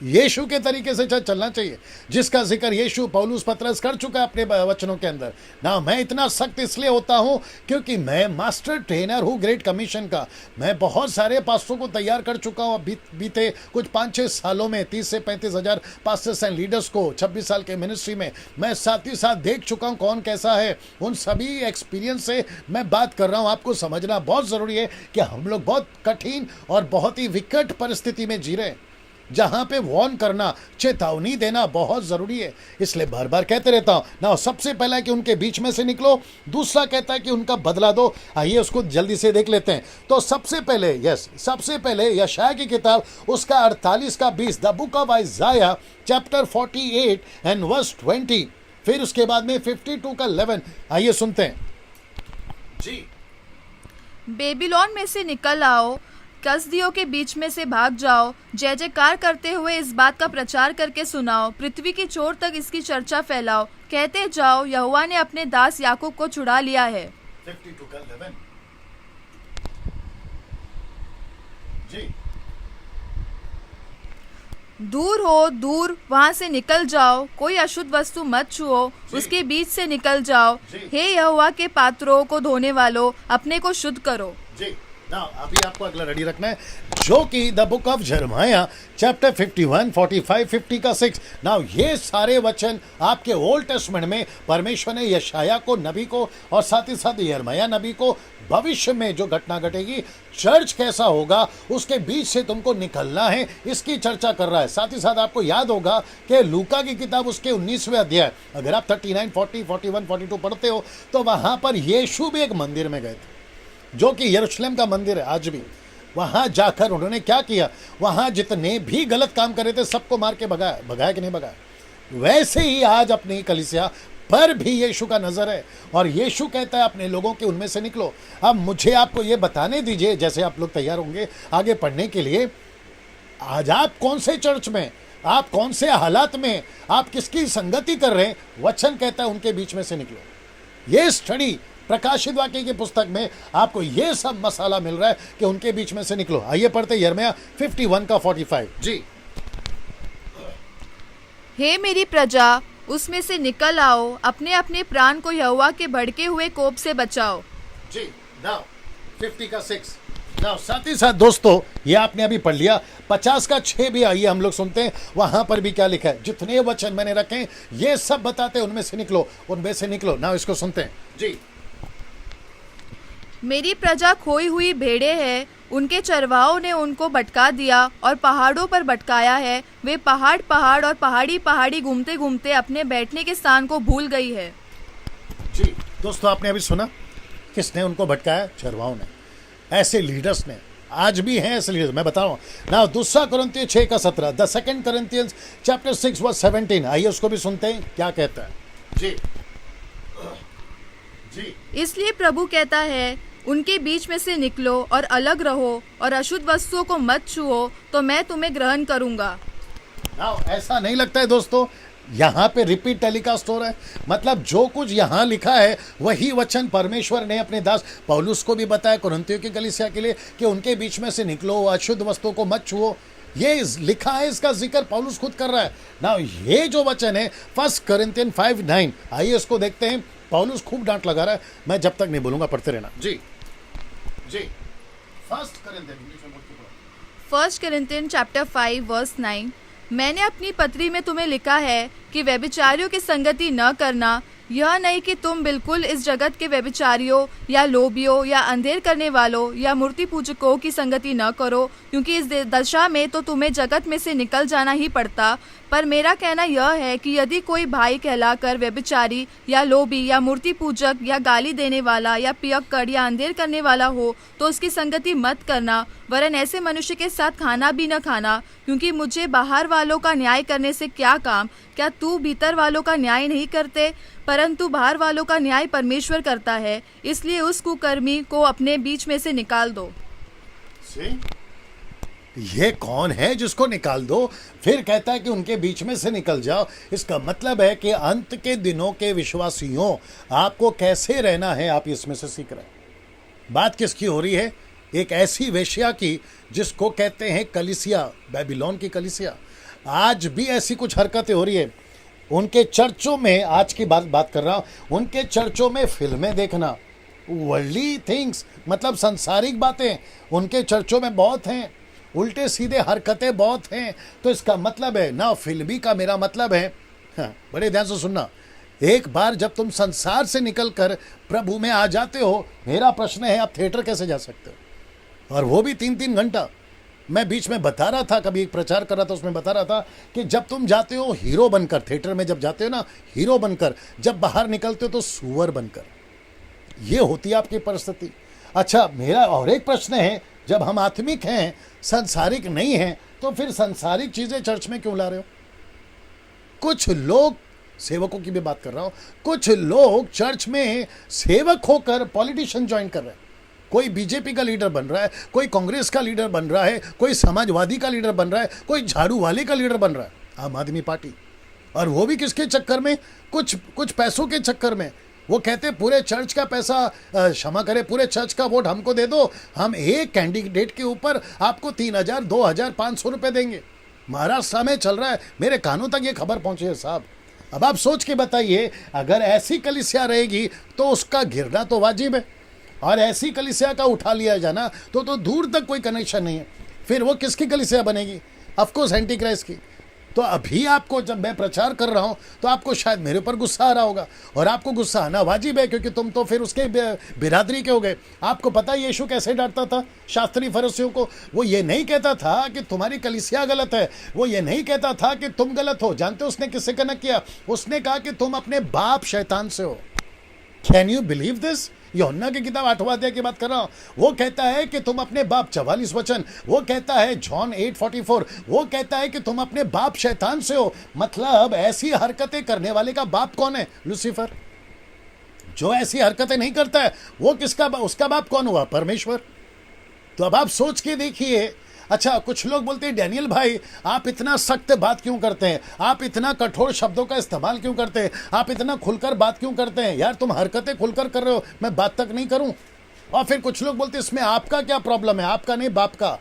यीशु के तरीके से चलना चाहिए, जिसका जिक्र यीशु पौलुस पतरस कर चुका है अपने वचनों के अंदर ना। मैं इतना सख्त इसलिए होता हूं क्योंकि मैं मास्टर ट्रेनर हूं ग्रेट कमीशन का। मैं बहुत सारे पास्टरों को तैयार कर चुका हूं बीते कुछ 5-6 सालों में, 30 से 35 हजार पास्टर्स एंड लीडर्स को 26 साल के मिनिस्ट्री में। मैं साथ ही साथ देख चुका हूं कौन कैसा है। उन सभी एक्सपीरियंस से मैं बात कर रहा हूं। आपको समझना बहुत ज़रूरी है कि हम लोग बहुत कठिन और बहुत ही विकट परिस्थिति में जी रहे हैं, जहां पे वार्न करना, चेतावनी देना बहुत जरूरी है। इसलिए बार बार कहते रहता हूं ना। सबसे पहला है कि उनके बीच में से निकलो, दूसरा कहता है कि उनका बदला दो। आइए उसको जल्दी से देख लेते हैं। तो सबसे पहले यशायाह की किताब उसका 48 का 20, the book of Isaiah chapter 48 and verse 20, फिर उसके बाद में 52 का 11। आइए सुनते हैं जी। बेबीलोन में से निकल आओ, कसदियों के बीच में से भाग जाओ, जय जयकार करते हुए इस बात का प्रचार करके सुनाओ, पृथ्वी की छोर तक इसकी चर्चा फैलाओ। कहते जाओ, यहोवा ने अपने दास याकूब को छुड़ा लिया है। 52 का 11 जी। दूर हो, दूर, वहां से निकल जाओ, कोई अशुद्ध वस्तु मत छुओ, उसके बीच से निकल जाओ। हे यहोवा के पात्रों को धोने वालों, अपने को शुद्ध करो जी। Now, अभी आपको अगला रेडी रखना है, जो कि द बुक ऑफ यिर्मयाह चैप्टर 51, 45, 50 का 6। नाउ ये सारे वचन आपके ओल्ड टेस्टमेंट में परमेश्वर ने यशायाह को, नबी को, और साथ ही साथ यिर्मयाह नबी को भविष्य में जो घटना घटेगी, चर्च कैसा होगा, उसके बीच से तुमको निकलना है, इसकी चर्चा कर रहा है। साथ ही साथ आपको याद होगा कि लूका की किताब उसके 19वें अध्याय, अगर आप 39, 40, 41, 42 पढ़ते हो तो वहां पर यीशु भी एक मंदिर में गए थे जो कि यरूशलेम का मंदिर है आज भी। वहां जाकर उन्होंने क्या किया, वहां जितने भी गलत काम कर रहे थे सबको मार के भगाया कि नहीं भगाया। वैसे ही आज अपनी कलीसिया पर भी यीशु का नजर है और यीशु कहता है अपने लोगों के उनमें से निकलो। अब मुझे आपको ये बताने दीजिए, जैसे आप लोग तैयार होंगे आगे पढ़ने के लिए, आज आप कौन से चर्च में, आप कौन से हालात में, आप किसकी संगति कर रहे हैं। वचन कहता है उनके बीच में से निकलो। ये स्टडी प्रकाशित वाक्य की पुस्तक में आपको ये सब मसाला मिल रहा है कि उनके बीच में से निकलो। आइए पढ़ते यिर्मयाह 51 का 45 जी। हे मेरी प्रजा, उसमें से निकल आओ, अपने अपने प्राण को यहोवा के भड़के हुए कोप से बचाओ जी। नाउ 50 का 6। नाउ साथ ही साथ दोस्तों, ये आपने अभी पढ़ लिया। 50 का 6 भी आइए हम लोग सुनते हैं, वहां पर भी क्या लिखा है। जितने वचन मैंने रखे ये सब बताते हैं, उनमें से निकलो, उनमें से निकलो। नाउ इसको सुनते हैं जी। मेरी प्रजा खोई हुई भेड़े है, उनके चरवाहों ने उनको भटका दिया और पहाड़ों पर भटकाया है। वे पहाड़ पहाड़ और पहाड़ी पहाड़ी घूमते घूमते अपने बैठने के स्थान को भूल गई है जी। दोस्तों आपने अभी सुना, किसने उनको भटकाया? चरवाओं ने, ऐसे लीडर्स ने, आज भी हैं ऐसे लीडर्स। मैं बता रहा हूँ ना, 2 Corinthians 6:17, द 2 Corinthians chapter 6:17, आइए उसको भी सुनते हैं क्या कहता है। जी जी, इसलिए प्रभु कहता है, उनके बीच में से निकलो और अलग रहो और अशुद्ध वस्तुओं को मत छुओ, तो मैं तुम्हें ग्रहण करूंगा। ना ऐसा नहीं लगता है दोस्तों, यहाँ पे रिपीट टेलीकास्ट हो रहा है। मतलब जो कुछ यहाँ लिखा है वही वचन परमेश्वर ने अपने दास पौलुस को भी बताया कुरिन्थियों की कलीसिया के लिए कि उनके बीच में से निकलो, अशुद्ध वस्तुओं को मत छुओ। ये लिखा है, इसका जिक्र पौलुस खुद कर रहा है ना। ये जो वचन है 1 Corinthians 5:9, आइए इसको देखते हैं। पौलुस खूब डांट लगा रहा है, मैं जब तक नहीं बोलूंगा पढ़ते रहना। जी जी, 1 Corinthians chapter 5 verse 9, मैंने अपनी पत्री में तुम्हें लिखा है कि व्यभिचारियों की संगति न करना। यह नहीं कि तुम बिल्कुल इस जगत के व्यभिचारियों या लोभियों या अंधेर करने वालों या मूर्ति पूजकों की संगति न करो, क्योंकि इस दशा में तो तुम्हें जगत में से निकल जाना ही पड़ता। पर मेरा कहना यह है कि यदि कोई भाई कहलाकर व्यभिचारी या लोभी या मूर्ति पूजक या गाली देने वाला या पियक्कड़ या अंधेर करने वाला हो, तो उसकी संगति मत करना, वरन ऐसे मनुष्य के साथ खाना भी न खाना। क्योंकि मुझे बाहर वालों का न्याय करने से क्या काम? क्या तू भीतर वालों का न्याय नहीं करते? परंतु बाहर वालों का न्याय परमेश्वर करता है। इसलिए उस कुकर्मी को अपने बीच में से निकाल दो। ये कौन है जिसको निकाल दो? फिर कहता है कि उनके बीच में से निकल जाओ। इसका मतलब है कि अंत के दिनों के विश्वासियों, आपको कैसे रहना है, आप इसमें से सीख रहे हैं। बात किसकी हो रही है? एक ऐसी वेश्या की जिसको कहते हैं कलीसिया, बेबीलोन की कलीसिया। आज भी ऐसी कुछ हरकतें हो रही है उनके चर्चों में। आज की बात कर रहा हूँ, उनके चर्चों में फिल्में देखना, वर्ल्डली थिंग्स, मतलब सांसारिक बातें उनके चर्चों में बहुत हैं। उल्टे सीधे हरकतें बहुत हैं। तो इसका मतलब है ना, फिल्मी का मेरा मतलब है, हाँ, बड़े ध्यान से सुनना, एक बार जब तुम संसार से निकलकर प्रभु में आ जाते हो, मेरा प्रश्न है आप थिएटर कैसे जा सकते हो? और वो भी 3-3 घंटा। मैं बीच में बता रहा था, कभी एक प्रचार कर रहा था, उसमें बता रहा था कि जब तुम जाते हो हीरो बनकर, थिएटर में जब जाते हो ना हीरो बनकर, जब बाहर निकलते हो तो सुअर बनकर। ये होती है आपकी परिस्थिति। अच्छा, मेरा और एक प्रश्न है, जब हम आत्मिक हैं, संसारिक नहीं हैं, तो फिर संसारिक चीजें चर्च में क्यों ला रहे हो? कुछ लोग, सेवकों की भी बात कर रहा हूं, कुछ लोग चर्च में सेवक होकर पॉलिटिशियन ज्वाइन कर रहे हैं। कोई बीजेपी का लीडर बन रहा है, कोई कांग्रेस का लीडर बन रहा है, कोई समाजवादी का लीडर बन रहा है, कोई झाड़ू वाले का लीडर बन रहा है, आम आदमी पार्टी। और वो भी किसके चक्कर में? कुछ पैसों के चक्कर में। वो कहते पूरे चर्च का पैसा, क्षमा करें, पूरे चर्च का वोट हमको दे दो, हम एक कैंडिडेट के ऊपर आपको 3,000, 2,000, 500 रुपए देंगे। महाराष्ट्र में चल रहा है, मेरे कानों तक ये खबर पहुंची है साहब। अब आप सोच के बताइए, अगर ऐसी कलीसिया रहेगी तो उसका गिरना तो वाजिब है, और ऐसी कलीसिया का उठा लिया जाना तो दूर तक कोई कनेक्शन नहीं है। फिर वो किसकी कलीसिया बनेगी? ऑफकोर्स एंटी क्राइस्ट की। तो अभी आपको, जब मैं प्रचार कर रहा हूं, तो आपको शायद मेरे ऊपर गुस्सा आ रहा होगा, और आपको गुस्सा आना वाजिब है, क्योंकि तुम तो फिर उसके बिरादरी के हो गए। आपको पता है यीशु कैसे डांटता था शास्त्री फरीसियों को? वो ये नहीं कहता था कि तुम्हारी कलीसिया गलत है, वो ये नहीं कहता था कि तुम गलत हो। जानते हो उसने किससे कनेक्ट किया? उसने कहा कि तुम अपने बाप शैतान से हो। Can you believe this? यूहन्ना की किताब 8वां अध्याय की बात कर रहा हूं। वो कहता है कि तुम अपने बाप, 44 वचन, वो कहता है जॉन 8:44, वो कहता है कि तुम अपने बाप शैतान से हो। मतलब ऐसी हरकतें करने वाले का बाप कौन है? लूसीफर। जो ऐसी हरकतें नहीं करता है वो किसका, उसका बाप कौन हुआ? परमेश्वर। तो अब आप सोच के देखिए। अच्छा, कुछ लोग बोलते हैं डैनियल भाई आप इतना सख्त बात क्यों करते हैं, आप इतना कठोर शब्दों का इस्तेमाल क्यों करते हैं, आप इतना खुलकर बात क्यों करते हैं? यार तुम हरकतें खुलकर कर रहे हो, मैं बात तक नहीं करूं। और फिर कुछ लोग बोलते हैं इसमें आपका क्या प्रॉब्लम है? आपका नहीं, बाप का।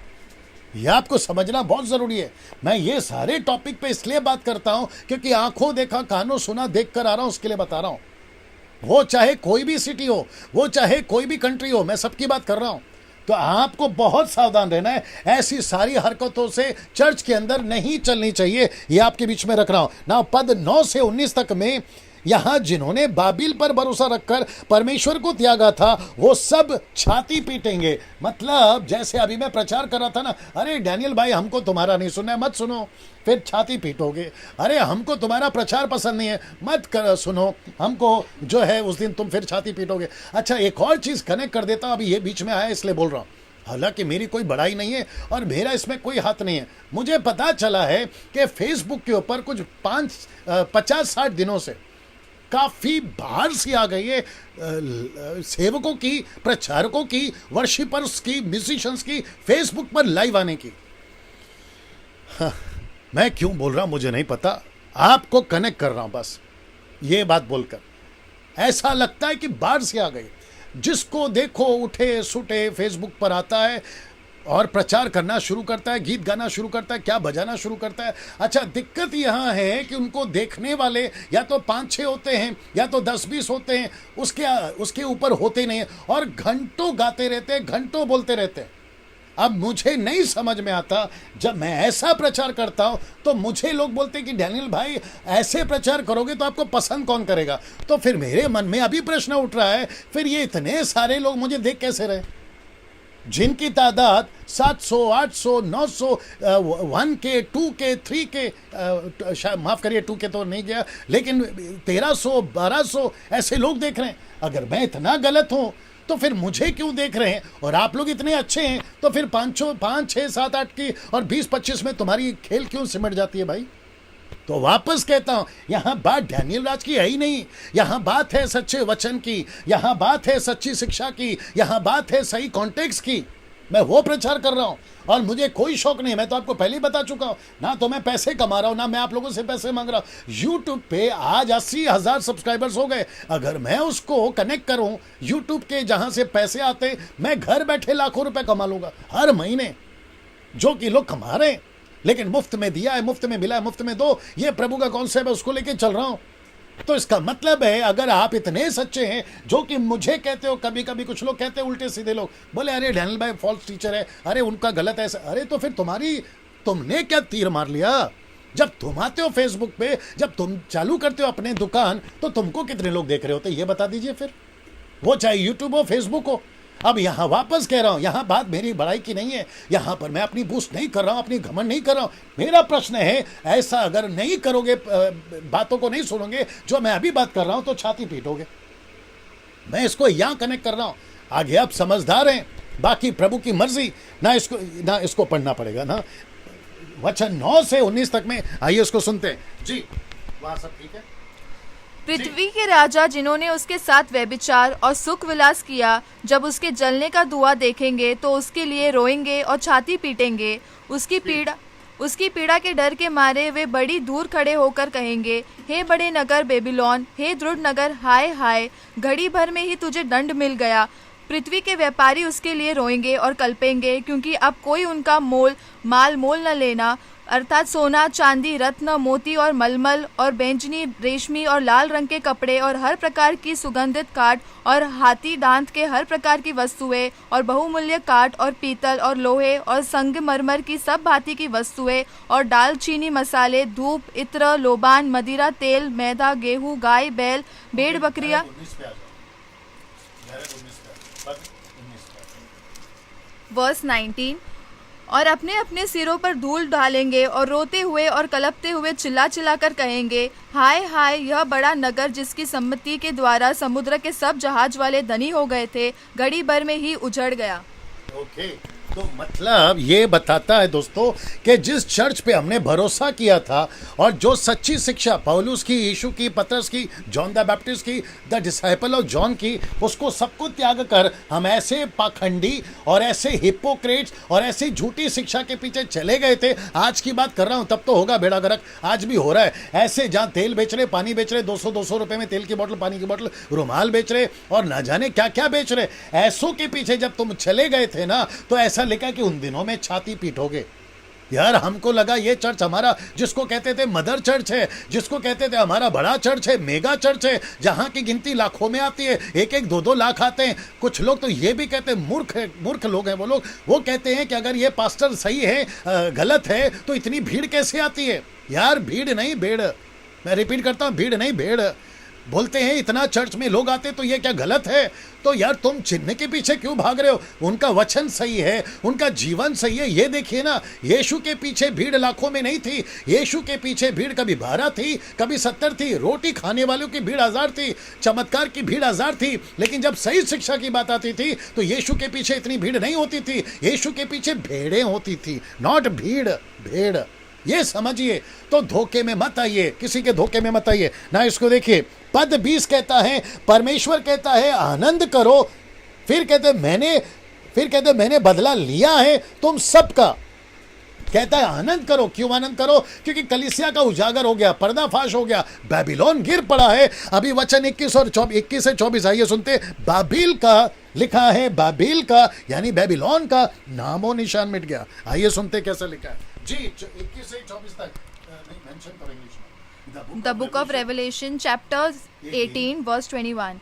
यह आपको समझना बहुत जरूरी है। मैं ये सारे टॉपिक पे इसलिए बात करता हूं क्योंकि आंखों देखा कानों सुना देख कर आ रहा हूं, उसके लिए बता रहा हूं। वो चाहे कोई भी सिटी हो, वो चाहे कोई भी कंट्री हो, मैं सबकी बात कर रहा हूं। तो आपको बहुत सावधान रहना है। ऐसी सारी हरकतों से चर्च के अंदर नहीं चलनी चाहिए। ये आपके बीच में रख रहा हूं ना। पद 9 से 19 तक में यहां जिन्होंने बाबिल पर भरोसा रखकर परमेश्वर को त्यागा था वो सब छाती पीटेंगे। मतलब जैसे अभी मैं प्रचार कर रहा था ना, अरे डैनियल भाई हमको तुम्हारा नहीं सुनना है, मत सुनो, फिर छाती पीटोगे। अरे हमको तुम्हारा प्रचार पसंद नहीं है, मत सुनो, हमको जो है उस दिन तुम फिर छाती पीटोगे। अच्छा, एक और चीज़ कनेक्ट कर देता हूं, अभी ये बीच में आया इसलिए बोल रहा हूँ। हालांकि मेरी कोई बड़ाई नहीं है और मेरा इसमें कोई हाथ नहीं है। मुझे पता चला है कि फेसबुक के ऊपर कुछ 50-60 दिनों से काफ़ी बाहर सी आ गई है सेवकों की, प्रचारकों की, वर्शिपर्स की, म्यूजिशियंस की फेसबुक पर लाइव आने की। हाँ, मैं क्यों बोल रहा हूं मुझे नहीं पता, आपको कनेक्ट कर रहा हूं बस ये बात बोलकर। ऐसा लगता है कि बाहर से आ गई, जिसको देखो उठे सुटे फेसबुक पर आता है और प्रचार करना शुरू करता है, गीत गाना शुरू करता है, क्या बजाना शुरू करता है। अच्छा, दिक्कत यहाँ है कि उनको देखने वाले या तो 5-6 होते हैं या तो 10-20 होते हैं, उसके ऊपर होते नहीं हैं और घंटों गाते रहते हैं, घंटों बोलते रहते हैं। अब मुझे नहीं समझ में आता, जब मैं ऐसा प्रचार करता हूं तो मुझे लोग बोलते हैं कि डैनियल भाई ऐसे प्रचार करोगे तो आपको पसंद कौन करेगा। तो फिर मेरे मन में अभी प्रश्न उठ रहा है, फिर ये इतने सारे लोग मुझे देख कैसे रहे, जिनकी तादाद 700, 800, 900, 1K, 2K, 3K, माफ करिए 2K तो नहीं गया, लेकिन 1300, 1200 ऐसे लोग देख रहे हैं। अगर मैं इतना गलत हूं तो फिर मुझे क्यों देख रहे हैं, और आप लोग इतने अच्छे हैं तो फिर 5, 6, 7, 8 की और 20-25 में तुम्हारी खेल क्यों सिमट जाती है भाई। तो वापस कहता हूं, यहां बात डैनियल राज की है ही नहीं, यहां बात है सच्चे वचन की, यहां बात है सच्ची शिक्षा की, यहां बात है सही कॉन्टेक्स्ट की। मैं वो प्रचार कर रहा हूं और मुझे कोई शौक नहीं है, मैं तो आपको पहले ही बता चुका हूं ना, तो मैं पैसे कमा रहा हूं ना मैं आप लोगों से पैसे मांग रहा हूं। यूट्यूब पे आज 80,000 सब्सक्राइबर्स हो गए। अगर मैं उसको कनेक्ट करूं यूट्यूब के जहां से पैसे आते, मैं घर बैठे लाखों रुपए कमा लूंगा हर महीने, जो कि लोग कमा रहे हैं। लेकिन मुफ्त में दिया है, मुफ्त में मिला है, मुफ्त में दो, ये प्रभु का कॉन्सेप्ट है, उसको लेके चल रहा हूं। तो इसका मतलब है, अगर आप इतने सच्चे हैं, जो कि मुझे कहते हो, कभी कभी कुछ लोग कहते हैं उल्टे सीधे लोग, बोले अरे डैनियल भाई फॉल्स टीचर है, अरे उनका गलत है ऐसा। अरे तो फिर तुमने क्या तीर मार लिया? जब तुम आते हो फेसबुक पे, जब तुम चालू करते हो अपने दुकान, तो तुमको कितने लोग देख रहे होते ये बता दीजिए फिर, वो चाहे यूट्यूब हो, फेसबुक हो। अब यहां वापस कह रहा हूं, यहां बात मेरी बड़ाई की नहीं है, यहां पर मैं अपनी बूस्ट नहीं कर रहा हूं, अपनी घमंड नहीं कर रहा हूं। मेरा प्रश्न है, ऐसा अगर नहीं करोगे, बातों को नहीं सुनोगे जो मैं अभी बात कर रहा हूं, तो छाती पीटोगे। मैं इसको यहां कनेक्ट कर रहा हूं। आगे आप समझदार हैं, बाकी प्रभु की मर्जी, ना इसको पढ़ना पड़ेगा ना। वचन 9 से 19 तक में, आइए उसको सुनते हैं जी। वहां सब ठीक है। पृथ्वी के राजा जिन्होंने उसके साथ व्यभिचार और सुख विलास किया, जब उसके जलने का धुआं देखेंगे तो उसके लिए रोएंगे और छाती पीटेंगे। उसकी पीड़ा के डर के मारे वे बड़ी दूर खड़े होकर कहेंगे, हे बड़े नगर बेबीलोन, हे दृढ़ नगर, हाय हाय, घड़ी भर में ही तुझे दंड मिल गया। पृथ्वी के व्यापारी उसके लिए रोएंगे और कल्पेंगे, क्योंकि अब कोई उनका मोल न लेना, अर्थात सोना, चांदी, रत्न, मोती और मलमल और बैंगनी, रेशमी और लाल रंग के कपड़े और हर प्रकार की सुगंधित काठ और हाथी दांत के हर प्रकार की वस्तुएं और बहुमूल्य काठ और पीतल और लोहे और संगमरमर की सब भांति की वस्तुएं और दालचीनी, मसाले, धूप, इत्र, लोबान, मदिरा, तेल, मैदा, गेहूं, गाय, बैल, भेड़, बकरियां। वर्स 19, और अपने अपने सिरों पर धूल डालेंगे और रोते हुए और कलपते हुए चिल्ला कर कहेंगे, हाय हाय, यह बड़ा नगर जिसकी सम्मति के द्वारा समुद्र के सब जहाज वाले धनी हो गए थे, घड़ी भर में ही उजड़ गया। ओके, तो मतलब ये बताता है दोस्तों कि जिस चर्च पे हमने भरोसा किया था और जो सच्ची शिक्षा पौलुस की, यीशु की, पतरस की, जॉन द बैप्टिस्ट की, द डिसाइपल ऑफ जॉन की, उसको सबको त्याग कर हम ऐसे पाखंडी और ऐसे हिपोक्रेट्स और ऐसी झूठी शिक्षा के पीछे चले गए थे। आज की बात कर रहा हूं, तब तो होगा बेड़ा गर्क, आज भी हो रहा है। ऐसे जहां तेल बेच रहे, पानी बेच रहे, 200 रुपए में तेल की बोतल, पानी की बोतल, रुमाल बेच रहे और ना जाने क्या क्या बेच रहे, ऐसों के पीछे जब तुम चले गए थे ना, तो ऐसा लिखा कि उन दिनों में छाती पीटोगे। यार हमको लगा ये चर्च हमारा, जिसको कहते थे मदर चर्च है, जिसको कहते थे हमारा बड़ा चर्च है, मेगा चर्च है, जहां की गिनती लाखों में आती है, 1-2 लाख आते हैं। कुछ लोग तो ये भी कहते हैं, मूर्ख लोग हैं वो लोग, वो कहते हैं कि अगर ये पास्टर सही है, गलत है, तो इतनी भीड़ कैसे आती है। यार भीड़ नहीं भेड़, मैं रिपीट करता हूं, भीड़ नहीं भेड़। बोलते हैं इतना चर्च में लोग आते तो ये क्या गलत है? तो यार तुम चिन्ह के पीछे क्यों भाग रहे हो? उनका वचन सही है, उनका जीवन सही है। ये देखिए ना, यीशु के पीछे भीड़ लाखों में नहीं थी। यीशु के पीछे भीड़ कभी 12 थी, कभी 70 थी। रोटी खाने वालों की भीड़ 1000 थी, चमत्कार की भीड़ 1000 थी। लेकिन जब सही शिक्षा की बात आती थी तो यीशु के पीछे इतनी भीड़ नहीं होती थी। यीशु के पीछे भेड़ें होती थी, नॉट भीड़, भेड़। ये समझिए। तो धोखे में मत आइए, किसी के धोखे में मत आइए ना। इसको देखिए, पद 20 कहता है, परमेश्वर कहता है आनंद करो। फिर कहते मैंने बदला लिया है तुम सबका। कहता है आनंद करो। क्यों आनंद करो? क्योंकि कलीसिया का उजागर हो गया, पर्दाफाश हो गया, बेबीलोन गिर पड़ा है। अभी वचन 21 से 24 आइए सुनते। बाबिल का लिखा है, बाबिल का यानी बेबीलोन का नामो निशान मिट गया। आइए सुनते कैसे लिखा है जी। 21 से 24 तक नहीं मेंशन करेंगे इसमें। The book of Revelation chapter 18 verse 21।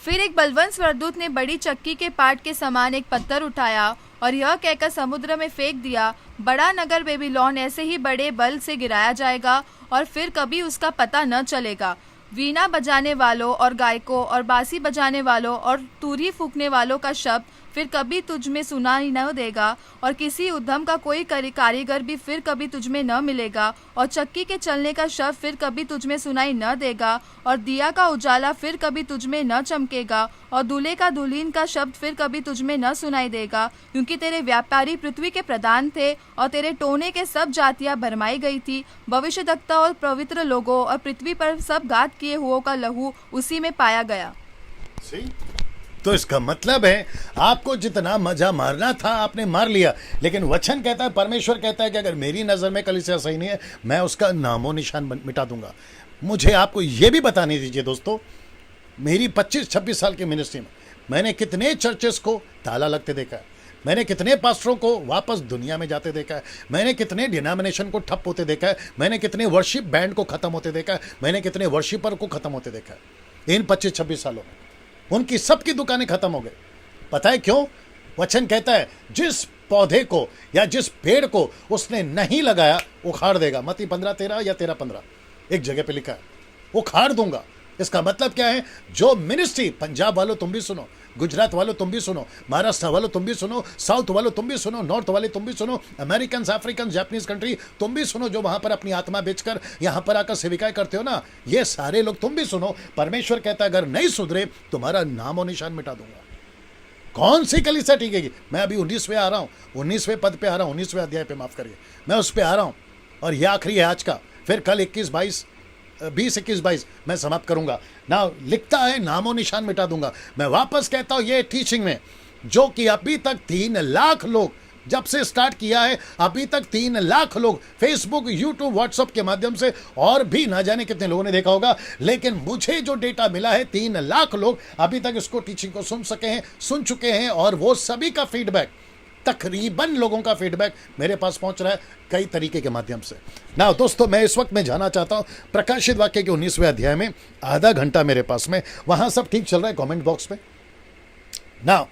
फिर एक बलवंत स्वर्गदूत ने बड़ी चक्की के पाट के समान एक पत्थर उठाया और यह कहकर समुद्र में फेंक दिया, बड़ा नगर बेबीलोन ऐसे ही बड़े बल से गिराया जाएगा और फिर कभी उसका पता न चलेगा। वीणा बजाने वालों और गायकों और बांसुरी बजाने वालों और तुरही फूंकने वालों का शब्द फिर कभी तुझ में सुनाई न देगा, और किसी उद्यम का कोई कारीगर भी फिर कभी तुझ में न मिलेगा, और चक्की के चलने का शब्द फिर कभी तुझ में सुनाई न देगा, और दिया का उजाला फिर कभी तुझ में न चमकेगा, और दूल्हे का दुल्हन का शब्द फिर कभी तुझ में न सुनाई देगा, क्योंकि तेरे व्यापारी पृथ्वी के प्रधान थे और तेरे टोने के सब जातियां भरमाई गई थी। भविष्यद्वक्ता और पवित्र लोगों और पृथ्वी पर सब घात किए हुओं का लहू उसी में पाया गया। तो इसका मतलब है आपको जितना मजा मारना था आपने मार लिया। लेकिन वचन कहता है, परमेश्वर कहता है कि अगर मेरी नजर में कलीसिया सही नहीं है, मैं उसका नामो निशान मिटा दूंगा। मुझे आपको यह भी बताने दीजिए दोस्तों, मेरी 25-26 साल की मिनिस्ट्री में मैंने कितने चर्चेस को ताला लगते देखा है, मैंने कितने पास्टरों को वापस दुनिया में जाते देखा है, मैंने कितने डिनोमिनेशन को ठप होते देखा है, मैंने कितने वर्शिप बैंड को खत्म होते देखा है, मैंने कितने वर्शिपर को खत्म होते देखा है। इन 25-26 सालों में उनकी सबकी दुकानें खत्म हो गई। पता है क्यों? वचन कहता है जिस पौधे को या जिस पेड़ को उसने नहीं लगाया उखाड़ देगा। मत्ती 15:13 या 13:15 एक जगह पे लिखा है, उखाड़ दूंगा। इसका मतलब क्या है? जो मिनिस्ट्री, पंजाब वालों तुम भी सुनो, गुजरात वालों तुम भी सुनो, महाराष्ट्र वालों तुम भी सुनो, साउथ वालों तुम भी सुनो, नॉर्थ वाले तुम भी सुनो, अमेरिकन, अफ्रीकन, जापानीज कंट्री तुम भी सुनो, जो वहां पर अपनी आत्मा बेचकर यहां पर आकर सेविकाएं करते हो ना, ये सारे लोग तुम भी सुनो। परमेश्वर कहता है अगर नहीं सुधरे तुम्हारा नाम और निशान मिटा दूंगा। कौन सी कलीसिया टिकेगी? मैं अभी 19वें आ रहा हूं, 19वें पद पे आ रहा हूं, 19वें अध्याय पे, माफ करिए, मैं उस पर आ रहा हूं और यह आखिरी है आज का। फिर कल 20, 21, 22 मैं समाप्त करूंगा ना। लिखता है नामो निशान मिटा दूंगा। मैं वापस कहता हूं ये टीचिंग में, जो कि अभी तक 3 लाख लोग, जब से स्टार्ट किया है अभी तक 3 लाख लोग फेसबुक, यूट्यूब, व्हाट्सएप के माध्यम से, और भी ना जाने कितने लोगों ने देखा होगा, लेकिन मुझे जो डेटा मिला है 3 लाख लोग अभी तक इसको टीचिंग को सुन चुके हैं। और वो सभी का फीडबैक, तकरीबन लोगों का फीडबैक मेरे पास पहुंच रहा है कई तरीके के माध्यम से ना। दोस्तों मैं इस वक्त में जाना चाहता हूं प्रकाशित वाक्य के 19वें अध्याय में। आधा घंटा मेरे पास में, वहां सब ठीक चल रहा है कमेंट बॉक्स पे ना।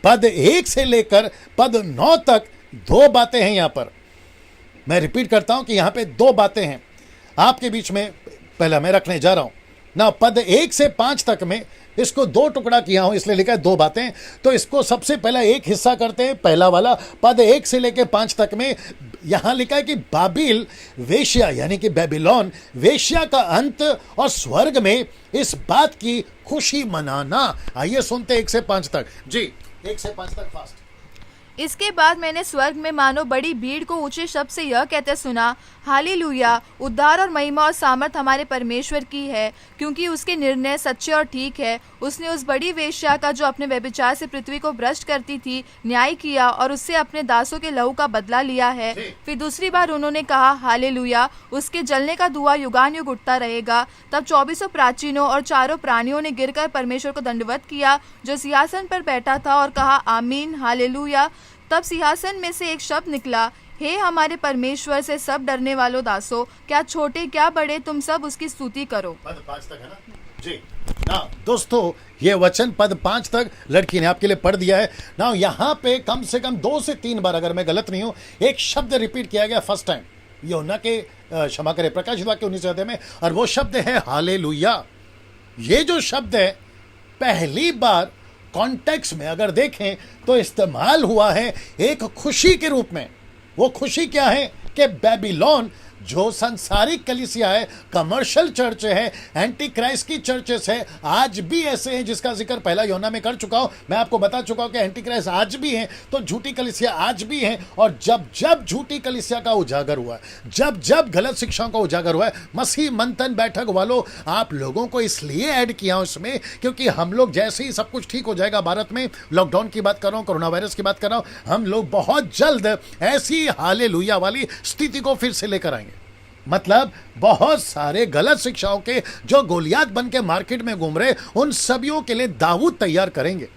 पद 1 से लेकर पद 9 तक 2 बातें हैं यहां पर। मैं रिपीट करता हूं कि यहां पे 2 बातें हैं आपके बीच में। पहला मैं रखने जा रहा हूं ना, पद 1 से 5 तक में इसको 2 टुकड़ा किया हूं, इसलिए लिखा है 2 बातें। तो इसको सबसे पहला एक हिस्सा करते हैं, पहला वाला पद 1 से लेकर 5 तक में। यहां लिखा है कि बाबिल वेश्या यानी कि बेबीलोन वेश्या का अंत और स्वर्ग में इस बात की खुशी मनाना। आइए सुनते 1 से 5 तक जी, 1 से 5 तक फास्ट। इसके बाद मैंने स्वर्ग में मानो बड़ी भीड़ को ऊंचे शब्द से यह कहते सुना, हालेलुया, उद्धार और महिमा और सामर्थ हमारे परमेश्वर की है, क्योंकि उसके निर्णय सच्चे और ठीक है। उसने उस बड़ी वेश्या का, जो अपने व्यभिचार से पृथ्वी को भ्रष्ट करती थी, न्याय किया और उससे अपने दासों के लहू का बदला लिया है। फिर दूसरी बार उन्होंने कहा, हालेलुया, उसके जलने का धुआं युगान युग उठता रहेगा। तब 24 प्राचीनों और 4 प्राणियों ने गिरकर परमेश्वर को दंडवत किया, जो सिंहासन पर बैठा था, और कहा, आमीन, हालेलुया। तब सिंहासन में से एक शब्द निकला, हे हमारे परमेश्वर से सब डरने वालों दासों, क्या छोटे क्या बड़े, तुम सब उसकी स्तुति करो। पद 5 तक है ना जी ना। दोस्तों ये वचन पद 5 तक लड़की ने आपके लिए पढ़ दिया है ना। यहाँ पे कम से कम 2 से 3 बार, अगर मैं गलत नहीं हूं, एक शब्द रिपीट किया गया फर्स्ट टाइम यूहन्ना के, क्षमा करें, प्रकाशित वाक्य 19 अध्याय में, और वो शब्द है हालेलुया। ये जो शब्द है पहली बार कॉन्टेक्स्ट में अगर देखें तो इस्तेमाल हुआ है एक खुशी के रूप में। वो खुशी क्या है कि बेबीलोन जो सांसारिक कलीसिया है, कमर्शियल चर्च है, एंटी क्राइस्ट की चर्चेस है, आज भी ऐसे हैं जिसका जिक्र पहला यूहन्ना में कर चुका हूं। मैं आपको बता चुका हूं कि एंटी क्राइस्ट आज भी हैं, तो झूठी कलीसिया आज भी हैं। और जब जब झूठी कलीसिया का उजागर हुआ है, जब जब गलत शिक्षाओं का उजागर हुआ है, मसीह मंथन बैठक वालों, आप लोगों को इसलिए ऐड किया हूं इसमें क्योंकि हम लोग जैसे ही सब कुछ ठीक हो जाएगा भारत में, लॉकडाउन की बात कर रहा हूं, कोरोना वायरस की बात कर रहा हूं, हम लोग बहुत जल्द ऐसी हालेलुया वाली स्थिति को फिर से लेकर आएंगे। मतलब बहुत सारे गलत शिक्षाओं के जो गोलियात बन के मार्केट में घूम रहे, उन सबियों के लिए दाऊद तैयार करेंगे।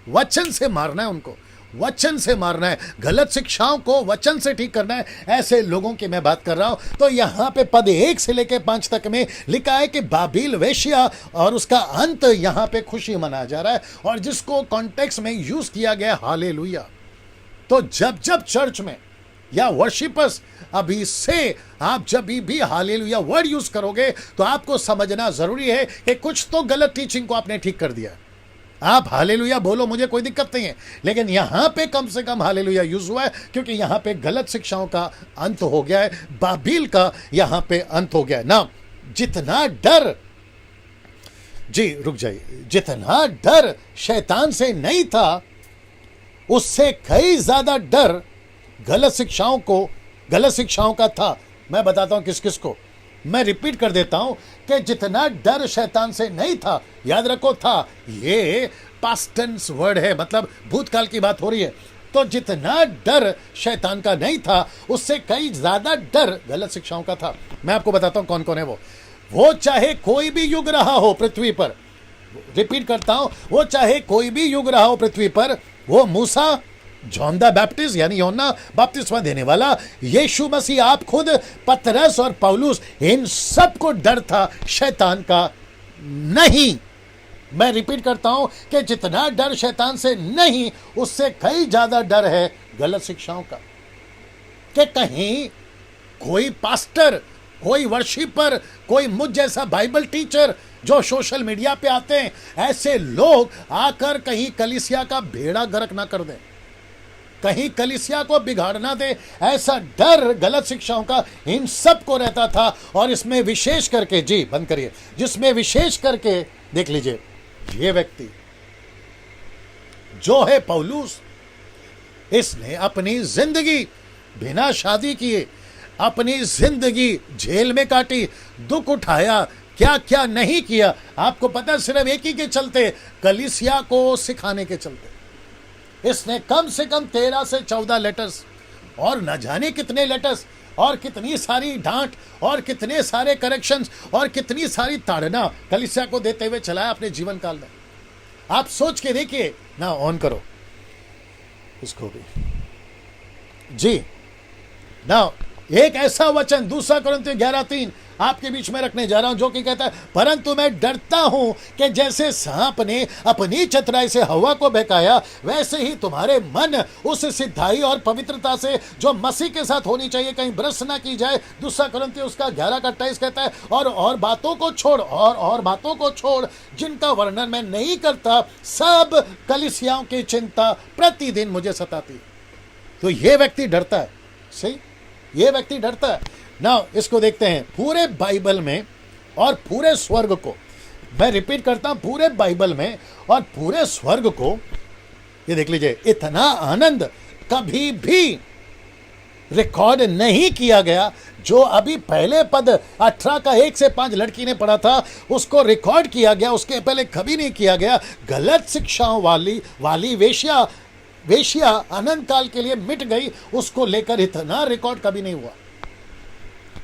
वचन से मारना है उनको, वचन से मारना है, गलत शिक्षाओं को वचन से ठीक करना है। ऐसे लोगों की मैं बात कर रहा हूं। तो यहां पे पद 1 से लेकर 5 तक में लिखा है कि बाबिल वेश्या और उसका अंत यहां पे खुशी मनाया जा रहा है, और जिसको कॉन्टेक्स्ट में यूज किया गया हालेलुया। तो जब जब चर्च में या वर्शिपर्स, अभी से आप जब भी हालेलुया वर्ड यूज करोगे तो आपको समझना जरूरी है कि कुछ तो गलत टीचिंग को आपने ठीक कर दिया। आप हालेलुया बोलो, मुझे कोई दिक्कत नहीं है, लेकिन यहां पे कम से कम हालेलुया यूज हुआ है क्योंकि यहां पे गलत शिक्षाओं का अंत हो गया है, बाबिल का यहां पे अंत हो गया है ना। जितना डर, जी रुक जाइए, जितना डर शैतान से नहीं था, उससे कई ज्यादा डर गलत शिक्षाओं का था। मैं बताता हूं किस किस को, मैं रिपीट कर देता हूं कि जितना डर शैतान से नहीं था, याद रखो था, ये पास्ट टेंस वर्ड है, मतलब भूतकाल की बात हो रही है। तो जितना डर शैतान का नहीं था, उससे कई ज्यादा डर गलत शिक्षाओं का था। मैं आपको बताता हूं कौन कौन है वो चाहे कोई भी युग रहा हो पृथ्वी पर, रिपीट करता हूं, वो चाहे कोई भी युग रहा हो पृथ्वी पर, वो मूसा, जॉन द बैप्टिस्ट यानी यूहन्ना बपतिस्मा देने वाला, यीशु मसीह, आप खुद, पतरस और पौलुस, इन सब को डर था, शैतान का नहीं। मैं रिपीट करता हूं कि जितना डर शैतान से नहीं, उससे कई ज्यादा डर है गलत शिक्षाओं का। कि कहीं कोई पास्टर, कोई वर्शिपर, कोई मुझ जैसा बाइबल टीचर जो सोशल मीडिया पे आते हैं, ऐसे लोग आकर कहीं कलीसिया का बेड़ा गर्क ना कर दें, कहीं कलीसिया को बिगाड़ ना दे, ऐसा डर गलत शिक्षाओं का इन सब को रहता था। और इसमें विशेष करके, जी बंद करिए, जिसमें विशेष करके देख लीजिए, ये व्यक्ति जो है पौलुस, इसने अपनी जिंदगी बिना शादी किए, अपनी जिंदगी जेल में काटी, दुख उठाया, क्या क्या नहीं किया। आपको पता, सिर्फ एक ही के चलते, कलीसिया को सिखाने के चलते इसने कम से कम 13 से 14 लेटर्स और न जाने कितने लेटर्स और कितनी सारी डांट और कितने सारे करेक्शंस और कितनी सारी ताड़ना कलीसिया को देते हुए चलाया अपने जीवन काल में। आप सोच के देखिए ना, ऑन करो इसको भी, जी ना। एक ऐसा वचन 2 कोरिन्थियों 11:3 आपके बीच में रखने जा रहा हूं, जो कि कहता है, परंतु मैं डरता हूं कि जैसे सांप ने अपनी चतुराई से हवा को बहकाया, वैसे ही तुम्हारे मन उस सिद्धाई और पवित्रता से जो मसीह के साथ होनी चाहिए कहीं भ्रष्ट ना की जाए। 2 कोरिन्थियों 11:28 कहता है, और बातों को छोड़, और बातों को छोड़ जिनका वर्णन मैं नहीं करता, सब कलीसियाओं की चिंता प्रतिदिन मुझे सताती। तो ये व्यक्ति डरता है, सही, ये व्यक्ति डरता है ना। इसको देखते हैं पूरे बाइबल में और पूरे स्वर्ग को, मैं रिपीट करता हूं, पूरे बाइबल में और पूरे स्वर्ग को, ये देख लीजिए, इतना आनंद कभी भी रिकॉर्ड नहीं किया गया जो अभी पहले पद 18 का 1 से 5 लड़की ने पढ़ा था, उसको रिकॉर्ड किया गया, उसके पहले कभी नहीं किया गया। गलत शिक्षाओं वाली वेश्या अनंत काल के लिए मिट गई, उसको लेकर इतना रिकॉर्ड कभी नहीं हुआ।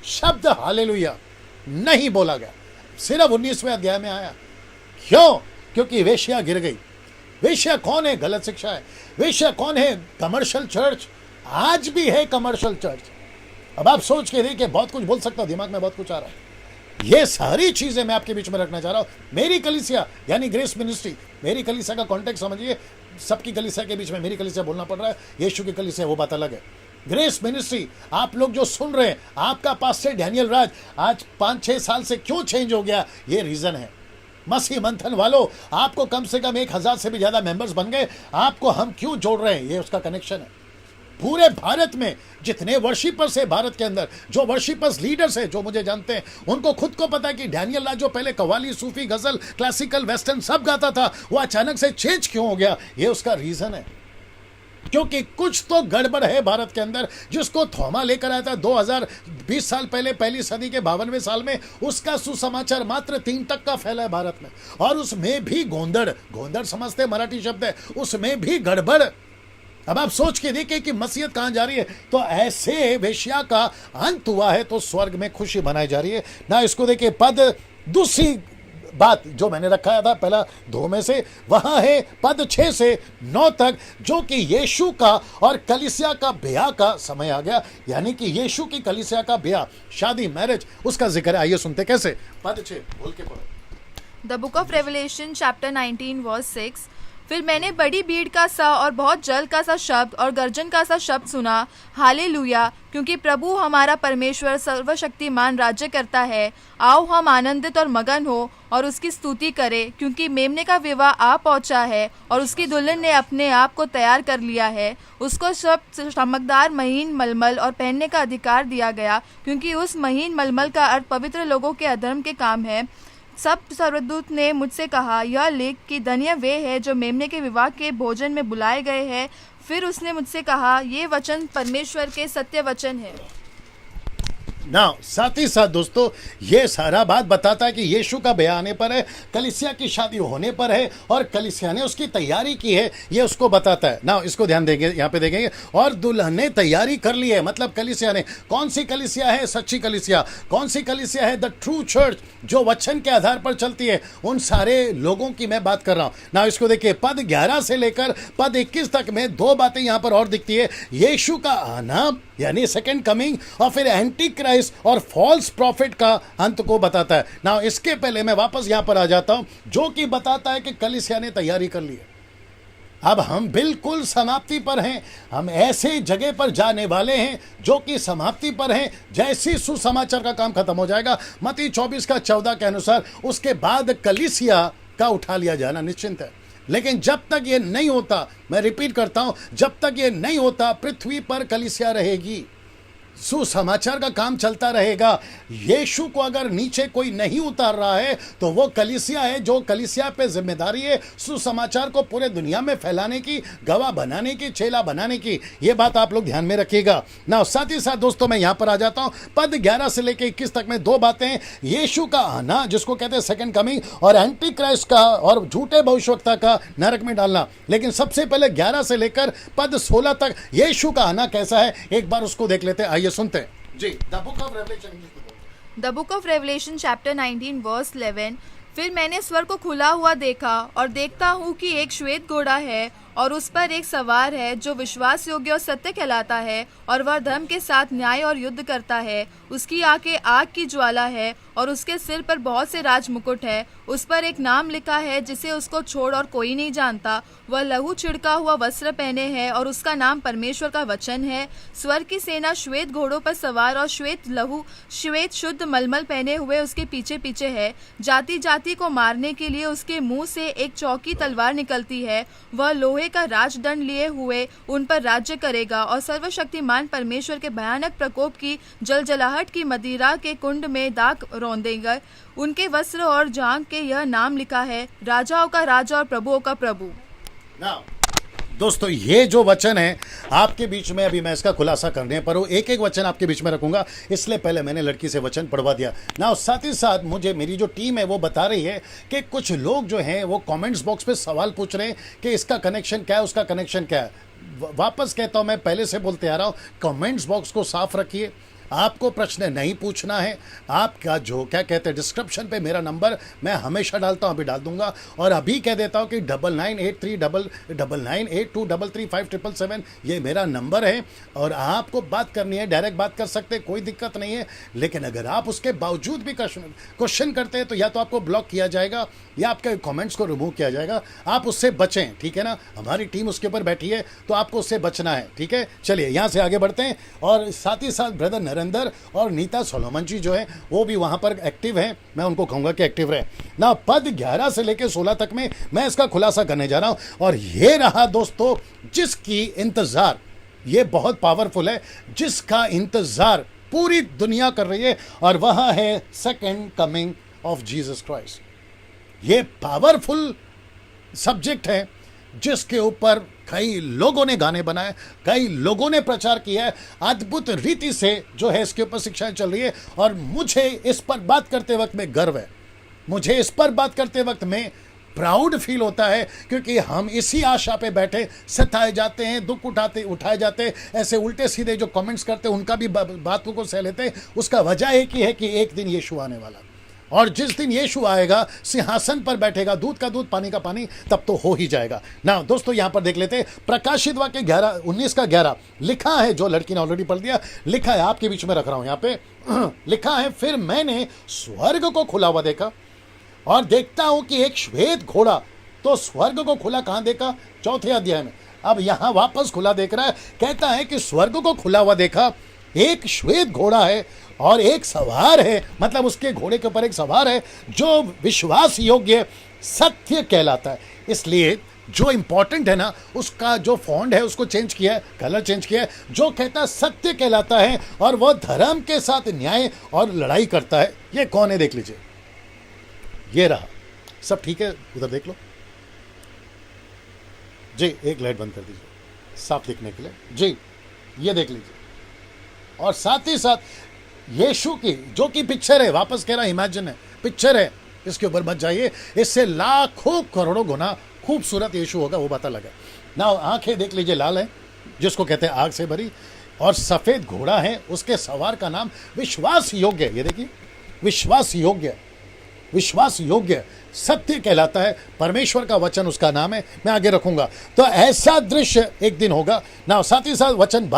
शब्द हालेलुया नहीं बोला गया, सिर्फ 19वें अध्याय में आया। क्यों? क्योंकि वेश्या गिर गई। वेश्या कौन है? गलत शिक्षा है। वेश्या कौन है? Commercial church. आज भी है कमर्शियल चर्च। अब आप सोच के देखिए, बहुत कुछ बोल सकता हूं, दिमाग में बहुत कुछ आ रहा है। ये सारी चीजें मैं आपके बीच में रखना चाह रहा हूं। मेरी कलीसिया यानी ग्रेस मिनिस्ट्री, मेरी कलीसिया का कॉन्टेक्स्ट समझिए, सबकी कलीसिया के बीच में मेरी कलीसिया बोलना पड़ रहा है, यीशु की कलीसिया वो बात अलग है। ग्रेस मिनिस्ट्री, आप लोग जो सुन रहे हैं, आपका पास्टर डैनियल राज आज 5-6 साल से क्यों चेंज हो गया, ये रीजन है। मसीह मंथन वालों, आपको कम से कम 1000 से भी ज्यादा मेंबर्स बन गए, आपको हम क्यों जोड़ रहे हैं, ये उसका कनेक्शन है। पूरे भारत में जितने वर्शिपर्स है, भारत के अंदर जो वर्शिपर्स लीडर्स है, जो मुझे जानते हैं, उनको खुद को पता है कि डैनियल राज जो पहले कव्वाली, सूफी, गजल, क्लासिकल, वेस्टर्न सब गाता था, वो अचानक से चेंज क्यों हो गया। ये उसका रीजन है, क्योंकि कुछ तो गड़बड़ है भारत के अंदर। जिसको थोमा लेकर आया था 2020 साल पहले, पहली सदी के 52वें साल में, उसका सुसमाचार मात्र 3 तक का फैला है भारत में, और उसमें भी गोंदड़, गोंदड़ समझते मराठी शब्द है, उसमें भी गड़बड़। अब आप सोच के देखिए कि मसीहत कहां जा रही है। तो ऐसे वेश्या का अंत हुआ है तो स्वर्ग में खुशी मनाई जा रही है ना। इसको देखिए पद, दूसरी बात जो मैंने रखा था पहला 2 में से, वहां है पद 6 से 9 तक, जो कि यीशु का और कलीसिया का ब्याह का समय आ गया, यानी कि यीशु की कलीसिया का ब्याह, शादी, मैरिज, उसका जिक्र है। आइए सुनते कैसे। पद 6 बोल के पढ़ो। The book of Revelation chapter 19 verse 6। फिर मैंने बड़ी भीड़ का सा और बहुत जल का सा शब्द और गर्जन का सा शब्द सुना, हालेलुया, क्योंकि प्रभु हमारा परमेश्वर सर्वशक्तिमान राज्य करता है। आओ हम आनंदित और मगन हो और उसकी स्तुति करें, क्योंकि मेमने का विवाह आ पहुंचा है और उसकी दुल्हन ने अपने आप को तैयार कर लिया है। उसको सब चमकदार महीन मलमल और पहनने का अधिकार दिया गया, क्योंकि उस महीन मलमल का अर्थ पवित्र लोगों के अधर्म के काम है। सब सर्वदूत ने मुझसे कहा, यह लेख कि धन्य वे हैं जो मेमने के विवाह के भोजन में बुलाए गए हैं। फिर उसने मुझसे कहा, ये वचन परमेश्वर के सत्य वचन है। ना साथ ही साथ दोस्तों, ये सारा बात बताता है कि यीशु का ब्याह आने पर है, कलीसिया की शादी होने पर है, और कलीसिया ने उसकी तैयारी की है, ये उसको बताता है ना। इसको ध्यान देंगे, यहाँ पे देखेंगे, और दुल्हन ने तैयारी कर ली है, मतलब कलीसिया ने। कौन सी कलीसिया है? सच्ची कलीसिया। कौन सी कलीसिया है? द ट्रू चर्च, जो वचन के आधार पर चलती है। उन सारे लोगों की मैं बात कर रहा हूँ ना। इसको देखिए, पद 11 से लेकर पद 21 तक में 2 बातें यहाँ पर और दिखती है। यीशु का आना यानी सेकंड कमिंग, और फिर एंटी क्राइस्ट और फॉल्स प्रॉफिट का अंत को बताता है ना। इसके पहले मैं वापस यहां पर आ जाता हूं, जो कि बताता है कि कलीसिया ने तैयारी कर ली है। अब हम बिल्कुल समाप्ति पर हैं, हम ऐसे जगह पर जाने वाले हैं जो कि समाप्ति पर हैं। जैसे सुसमाचार का काम खत्म हो जाएगा, मत्ती 24:14 के अनुसार, उसके बाद कलीसिया का उठा लिया जाना निश्चिंत है। लेकिन जब तक ये नहीं होता, मैं रिपीट करता हूं, जब तक ये नहीं होता, पृथ्वी पर कलीसिया रहेगी, सुसमाचार का काम चलता रहेगा। यीशु को अगर नीचे कोई नहीं उतार रहा है तो वो कलीसिया है, जो कलीसिया पे जिम्मेदारी है सुसमाचार को पूरे दुनिया में फैलाने की, गवाह बनाने की, चेला बनाने की। ये बात आप लोग ध्यान में रखिएगा ना। साथ ही साथ दोस्तों, मैं यहां पर आ जाता हूं, पद 11 से लेकर 21 तक में 2 बातें हैं। यीशु का आना, जिसको कहते हैं सेकंड कमिंग, और एंटी क्राइस्ट का और झूठे भविष्यवक्ता का नरक में डालना। लेकिन सबसे पहले 11 से लेकर पद 16 तक यीशु का आना कैसा है, एक बार उसको देख लेते हैं। आइए सुनते हैं जी। The book of Revelation, the book of Revelation chapter 19 verse 11। फिर मैंने स्वर्ग को खुला हुआ देखा, और देखता हूँ कि एक श्वेत घोड़ा है, और उस पर एक सवार है, जो विश्वास योग्य और सत्य कहलाता है, और वह धर्म के साथ न्याय और युद्ध करता है। उसकी आंखें आग की ज्वाला है, और उसके सिर पर बहुत से राज मुकुट है। उस पर एक नाम लिखा है जिसे उसको छोड़ और कोई नहीं जानता। वह लहू छिड़का हुआ वस्त्र पहने है, और उसका नाम परमेश्वर का वचन है। स्वर्ग की सेना श्वेत घोड़ों पर सवार और श्वेत शुद्ध मलमल पहने हुए उसके पीछे पीछे है। जाति जाति को मारने के लिए उसके मुंह से एक चौकी तलवार निकलती है। वह लोहे का राजदंड लिए हुए उन पर राज्य करेगा, और सर्वशक्तिमान परमेश्वर के भयानक प्रकोप की जलजलाहट की मदिरा के कुंड में दाग रौंदेगा। उनके वस्त्र और जांघ के यह नाम लिखा है, राजाओं का राजा और प्रभुओं का प्रभु। ना दोस्तों, ये जो वचन है आपके बीच में, अभी मैं इसका खुलासा करने पर हूँ, एक एक वचन आपके बीच में रखूंगा, इसलिए पहले मैंने लड़की से वचन पढ़वा दिया ना। साथ ही साथ मुझे मेरी जो टीम है वो बता रही है कि कुछ लोग जो हैं वो कमेंट्स बॉक्स पे सवाल पूछ रहे हैं कि इसका कनेक्शन क्या है, उसका कनेक्शन क्या है। वापस कहता हूँ, मैं पहले से बोलते आ रहा हूँ, कमेंट्स बॉक्स को साफ रखिए। आपको प्रश्न नहीं पूछना है, आपका जो क्या कहते हैं, डिस्क्रिप्शन पे मेरा नंबर मैं हमेशा डालता हूँ, अभी डाल दूंगा, और अभी कह देता हूँ कि 99839982335377 ये मेरा नंबर है, और आपको बात करनी है, डायरेक्ट बात कर सकते हैं, कोई दिक्कत नहीं है। लेकिन अगर आप उसके बावजूद भी क्वेश्चन करते हैं तो या तो आपको ब्लॉक किया जाएगा या आपके कमेंट्स को रिमूव किया जाएगा। आप उससे बचें, ठीक है ना। हमारी टीम उसके ऊपर बैठी है तो आपको उससे बचना है, ठीक है। चलिए यहाँ से आगे बढ़ते हैं, और साथ ही साथ ब्रदर हरेंदर और नीता सोलोमन जी जो है वो भी वहाँ पर एक्टिव हैं, मैं उनको कहूँगा कि एक्टिव रहे ना। पद 11 से लेकर 16 तक में मैं इसका खुलासा करने जा रहा हूँ। और ये रहा दोस्तों जिसकी इंतज़ार, ये बहुत पावरफुल है, जिसका इंतज़ार पूरी दुनिया कर रही है, और वह है second coming of Jesus Christ. ये पावरफुल सब्जेक्ट है जिसके ऊपर कई लोगों ने गाने बनाए, कई लोगों ने प्रचार किया है, अद्भुत रीति से जो है इसके ऊपर शिक्षाएं चल रही है। और मुझे इस पर बात करते वक्त में गर्व है, मुझे इस पर बात करते वक्त में प्राउड फील होता है, क्योंकि हम इसी आशा पे बैठे सताए जाते हैं, दुख उठाए जाते हैं, ऐसे उल्टे सीधे जो कमेंट्स करते हैं उनका भी बातों को सह लेते हैं। उसका वजह एक ही है कि एक दिन यीशु आने वाला, और जिस दिन यीशु आएगा सिंहासन पर बैठेगा, दूध का दूध पानी का पानी, तब तो हो ही जाएगा ना। दोस्तों यहां पर देख लेते हैं प्रकाशित वाक्य 19 का 11 लिखा है, जो लड़की ने ऑलरेडी पढ़ दिया, लिखा है, आपके बीच में रख रहा हूं यहां पे लिखा है, फिर मैंने स्वर्ग को खुला हुआ देखा और देखता हूं कि एक श्वेत घोड़ा। तो स्वर्ग को खुला कहां देखा? 4 अध्याय में। अब यहां वापस खुला देख रहा है, कहता है कि स्वर्ग को खुला हुआ देखा, एक श्वेत घोड़ा है और एक सवार है, मतलब उसके घोड़े के ऊपर एक सवार है जो विश्वास योग्य सत्य कहलाता है। इसलिए जो इंपॉर्टेंट है ना, उसका जो फॉन्ट है उसको चेंज किया है, कलर चेंज किया है, जो कहता है सत्य कहलाता है और वह धर्म के साथ न्याय और लड़ाई करता है। ये कौन है देख लीजिए, ये रहा। सब ठीक है, उधर देख लो जी, एक लाइट बंद कर दीजिए साफ दिखने के लिए जी, ये देख लीजिए। और साथ ही साथ यीशु की जो कि पिक्चर है, वापस कह रहा इमेजिन है, पिक्चर है, इसके ऊपर मत जाइए, इससे लाखों करोड़ों गुना खूबसूरत यीशु होगा, वो पता लगा ना। आंखें देख लीजिए लाल है, जिसको कहते हैं आग से भरी, और सफेद घोड़ा है, उसके सवार का नाम विश्वास योग्य, ये देखिए विश्वास योग्य, विश्वास योग्य सत्य कहलाता है, परमेश्वर का वचन उसका नाम है। मैं आगे रखूंगा। तो ऐसा दृश्य एक दिन होगा ना। साथ ही साथ वचन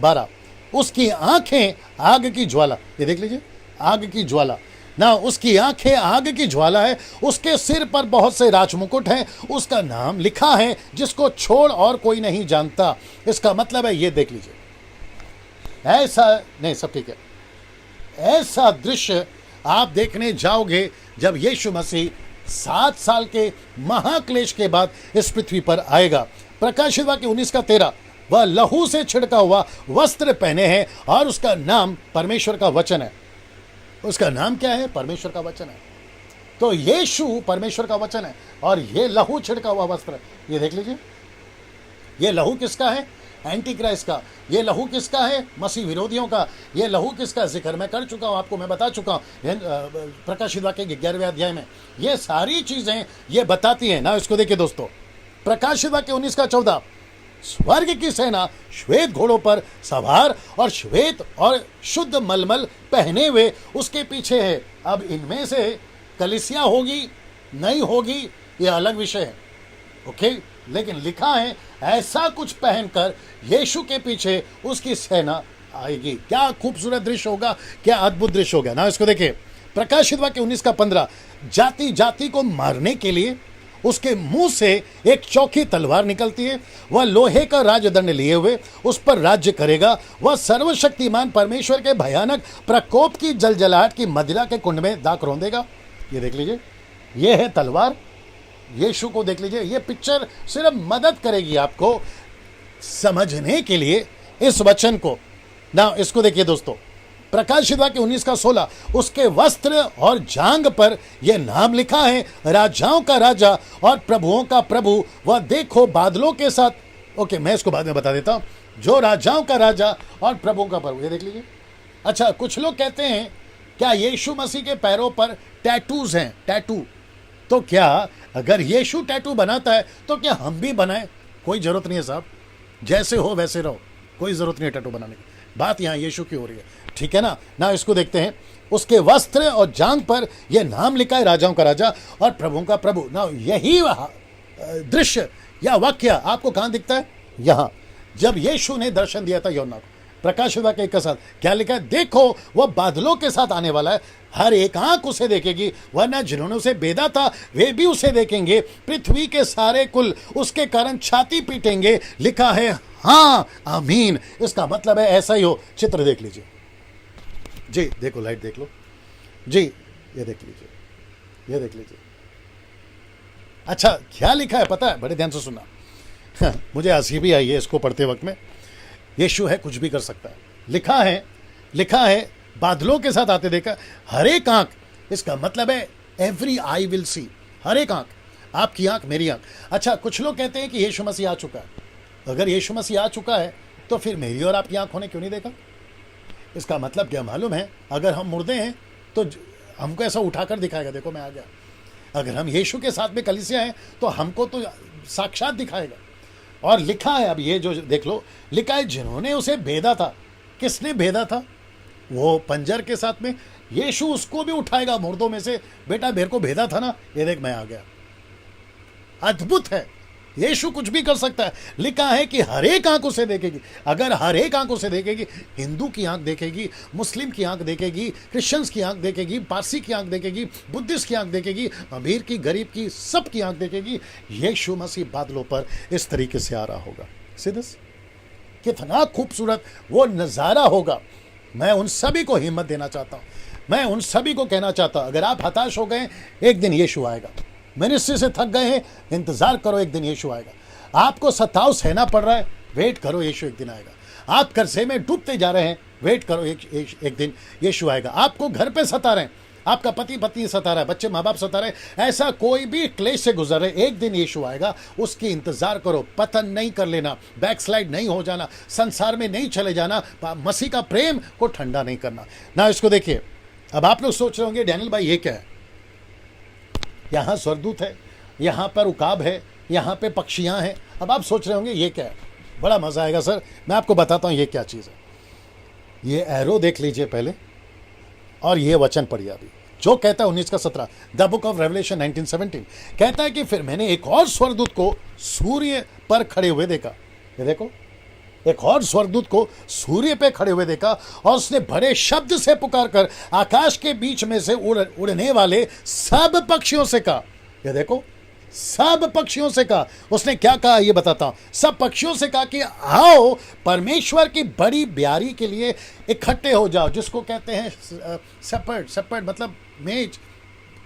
12 उसकी आंखें आग की ज्वाला, ये देख लीजिए आग की ज्वाला ना, उसकी आंखें आग की ज्वाला है, उसके सिर पर बहुत से राजमुकुट हैं, उसका नाम लिखा है जिसको छोड़ और कोई नहीं जानता। इसका मतलब है, ये देख लीजिए, ऐसा नहीं, सब ठीक है, ऐसा दृश्य आप देखने जाओगे जब यीशु मसीह 7 साल के महाक्लेश के बाद इस पृथ्वी पर आएगा। प्रकाशित वाक्य 19 का 13, वह लहू से छिड़का हुआ वस्त्र पहने हैं और उसका नाम परमेश्वर का वचन है। उसका नाम क्या है? परमेश्वर का वचन है। तो यीशु परमेश्वर का वचन है और ये लहू छिड़का हुआ वस्त्र, ये देख लीजिए, ये लहू किसका है? एंटी क्राइस्ट का। ये लहू किसका है? मसीह विरोधियों का। ये लहू किसका? जिक्र मैं कर चुका हूं, आपको मैं बता चुका हूं प्रकाशित वाक्य 11वें अध्याय में। ये सारी चीजें ये बताती हैं ना। इसको देखिए दोस्तों, प्रकाशित वाक्य 19 का 14, स्वर्ग की सेना श्वेत घोड़ों पर सवार और श्वेत और शुद्ध मलमल पहने हुए उसके पीछे है। अब इनमें से कलीसिया होगी नहीं होगी ये अलग विषय है, ओके, लेकिन लिखा है ऐसा कुछ पहनकर यीशु के पीछे उसकी सेना आएगी। क्या खूबसूरत दृश्य होगा, क्या अद्भुत दृश्य होगा ना। इसको देखिए, प्रकाशित वाक्य 19 का 15, जाति जाति को मारने के लिए उसके मुंह से एक चौकी तलवार निकलती है, वह लोहे का राजदंड लिए हुए उस पर राज्य करेगा। वह सर्वशक्तिमान परमेश्वर के भयानक प्रकोप की जलजलाहट की मदिरा के कुंड में दाख रौंदेगा। ये देख लीजिए, ये है तलवार, यीशु को देख लीजिए। ये पिक्चर सिर्फ मदद करेगी आपको समझने के लिए इस वचन को ना। इसको देखिए दोस्तों, प्रकाशित वाक्य 19 का 16, उसके वस्त्र और जांघ पर यह नाम लिखा है, राजाओं का राजा और प्रभुओं का प्रभु। वह देखो बादलों के साथ। ओके, मैं इसको बाद में बता देता हूं। जो राजाओं का राजा और प्रभुओं का प्रभु, ये देख लीजिए। अच्छा, कुछ लोग कहते हैं क्या यीशु मसीह के पैरों पर टैटूज हैं? टैटू तो क्या अगर यीशु टैटू बनाता है तो क्या हम भी बनाएं? कोई जरूरत नहीं है साहब, जैसे हो वैसे रहो, कोई जरूरत नहीं है टैटू बनाने की। बात यहाँ यीशु की हो रही है, ठीक है ना। ना इसको देखते हैं, उसके वस्त्र और जांघ पर यह नाम लिखा है, राजाओं का राजा और प्रभुओं का प्रभु। ना यही दृश्य या वाक्य आपको कहां दिखता है? यहां, जब यीशु ने दर्शन दिया था यूहन्ना को। प्रकाशित वाक्य 1 के साथ क्या लिखा है? देखो वह बादलों के साथ आने वाला है, हर एक आंख उसे देखेगी, वरना जिन्होंने उसे बेदा था वे भी उसे देखेंगे, पृथ्वी के सारे कुल उसके कारण छाती पीटेंगे। लिखा है हाँ आमीन। इसका मतलब है ऐसा ही हो। चित्र देख लीजिए जी, देखो लाइट देख लो जी, ये देख लीजिए, ये देख लीजिए। अच्छा क्या लिखा है पता है? बड़े ध्यान से सुनना। मुझे हंसी भी आई है इसको पढ़ते वक्त में। यीशु है, कुछ भी कर सकता है। लिखा है बादलों के साथ आते देखा, हर एक आंख, इसका मतलब है एवरी आई विल सी, हर एक आंख, आपकी आंख मेरी आंख। अच्छा कुछ लोग कहते हैं कि यीशु मसीह आ चुका है। अगर यीशु मसीह आ चुका है तो फिर मेरी और आपकी आंखों ने क्यों नहीं देखा? इसका मतलब क्या मालूम है? अगर हम मुर्दे हैं तो हमको ऐसा उठाकर दिखाएगा, देखो मैं आ गया। अगर हम यीशु के साथ में कलीसिया हैं तो हमको तो साक्षात दिखाएगा। और लिखा है, अब ये जो देख लो, लिखा है जिन्होंने उसे भेदा था। किसने भेदा था? वो पंजर के साथ में। यीशु उसको भी उठाएगा मुर्दों में से। बेटा मेरे को भेदा था ना, ये देख मैं आ गया। अद्भुत है, यीशु कुछ भी कर सकता है। लिखा है कि हर एक आंख उसे देखेगी। अगर हर एक आंख उसे देखेगी, हिंदू की आंख देखेगी, मुस्लिम की आंख देखेगी, क्रिश्चियंस की आंख देखेगी, पारसी की आंख देखेगी, बुद्धिस्ट की आंख देखेगी, अमीर की, गरीब की, सब की आंख देखेगी। यीशु मसीह बादलों पर इस तरीके से आ रहा होगा। सिद्धस कितना खूबसूरत वो नज़ारा होगा। मैं उन सभी को हिम्मत देना चाहता हूँ। मैं उन सभी को कहना चाहता हूँ, अगर आप हताश हो गए, एक दिन यीशु आएगा। मिनिस्ट्री से थक गए हैं, इंतजार करो, एक दिन यीशु आएगा। आपको सताव सहना पड़ रहा है, वेट करो, यीशु एक दिन आएगा। आप कर्जे में डूबते जा रहे हैं, वेट करो, एक दिन यीशु आएगा। आपको घर पे सता रहे हैं, आपका पति पत्नी सता रहा है, बच्चे माँ बाप सता रहे हैं, ऐसा कोई भी क्लेश से गुजर रहे, एक दिन यीशु आएगा, उसकी इंतजार करो। पतन नहीं कर लेना, बैकस्लाइड नहीं हो जाना, संसार में नहीं चले जाना, मसीह का प्रेम को ठंडा नहीं करना ना। इसको देखिए, अब आप लोग सोच रहे होंगे डैनियल भाई ये क्या है? यहाँ स्वर्गदूत है, यहाँ पर उकाब है, यहाँ पे पक्षियाँ हैं। अब आप सोच रहे होंगे ये क्या है? बड़ा मज़ा आएगा सर, मैं आपको बताता हूँ ये क्या चीज़ है। ये एरो देख लीजिए पहले, और ये वचन पढ़िए अभी जो कहता है 19 का 17, द बुक ऑफ रेवलेशन 19:17 कहता है कि फिर मैंने एक और स्वर्गदूत को सूर्य पर खड़े हुए देखा। ये देखो, एक और स्वर्गदूत को सूर्य पे खड़े हुए देखा, और उसने बड़े शब्द से पुकार कर आकाश के बीच में से उड़ने वाले सब पक्षियों से कहा। ये देखो, सब पक्षियों से कहा। उसने क्या कहा ये बताता हूं। सब पक्षियों से कहा कि आओ परमेश्वर की बड़ी ब्यारी के लिए इकट्ठे हो जाओ, जिसको कहते हैं सेपर्ड मतलब मेज,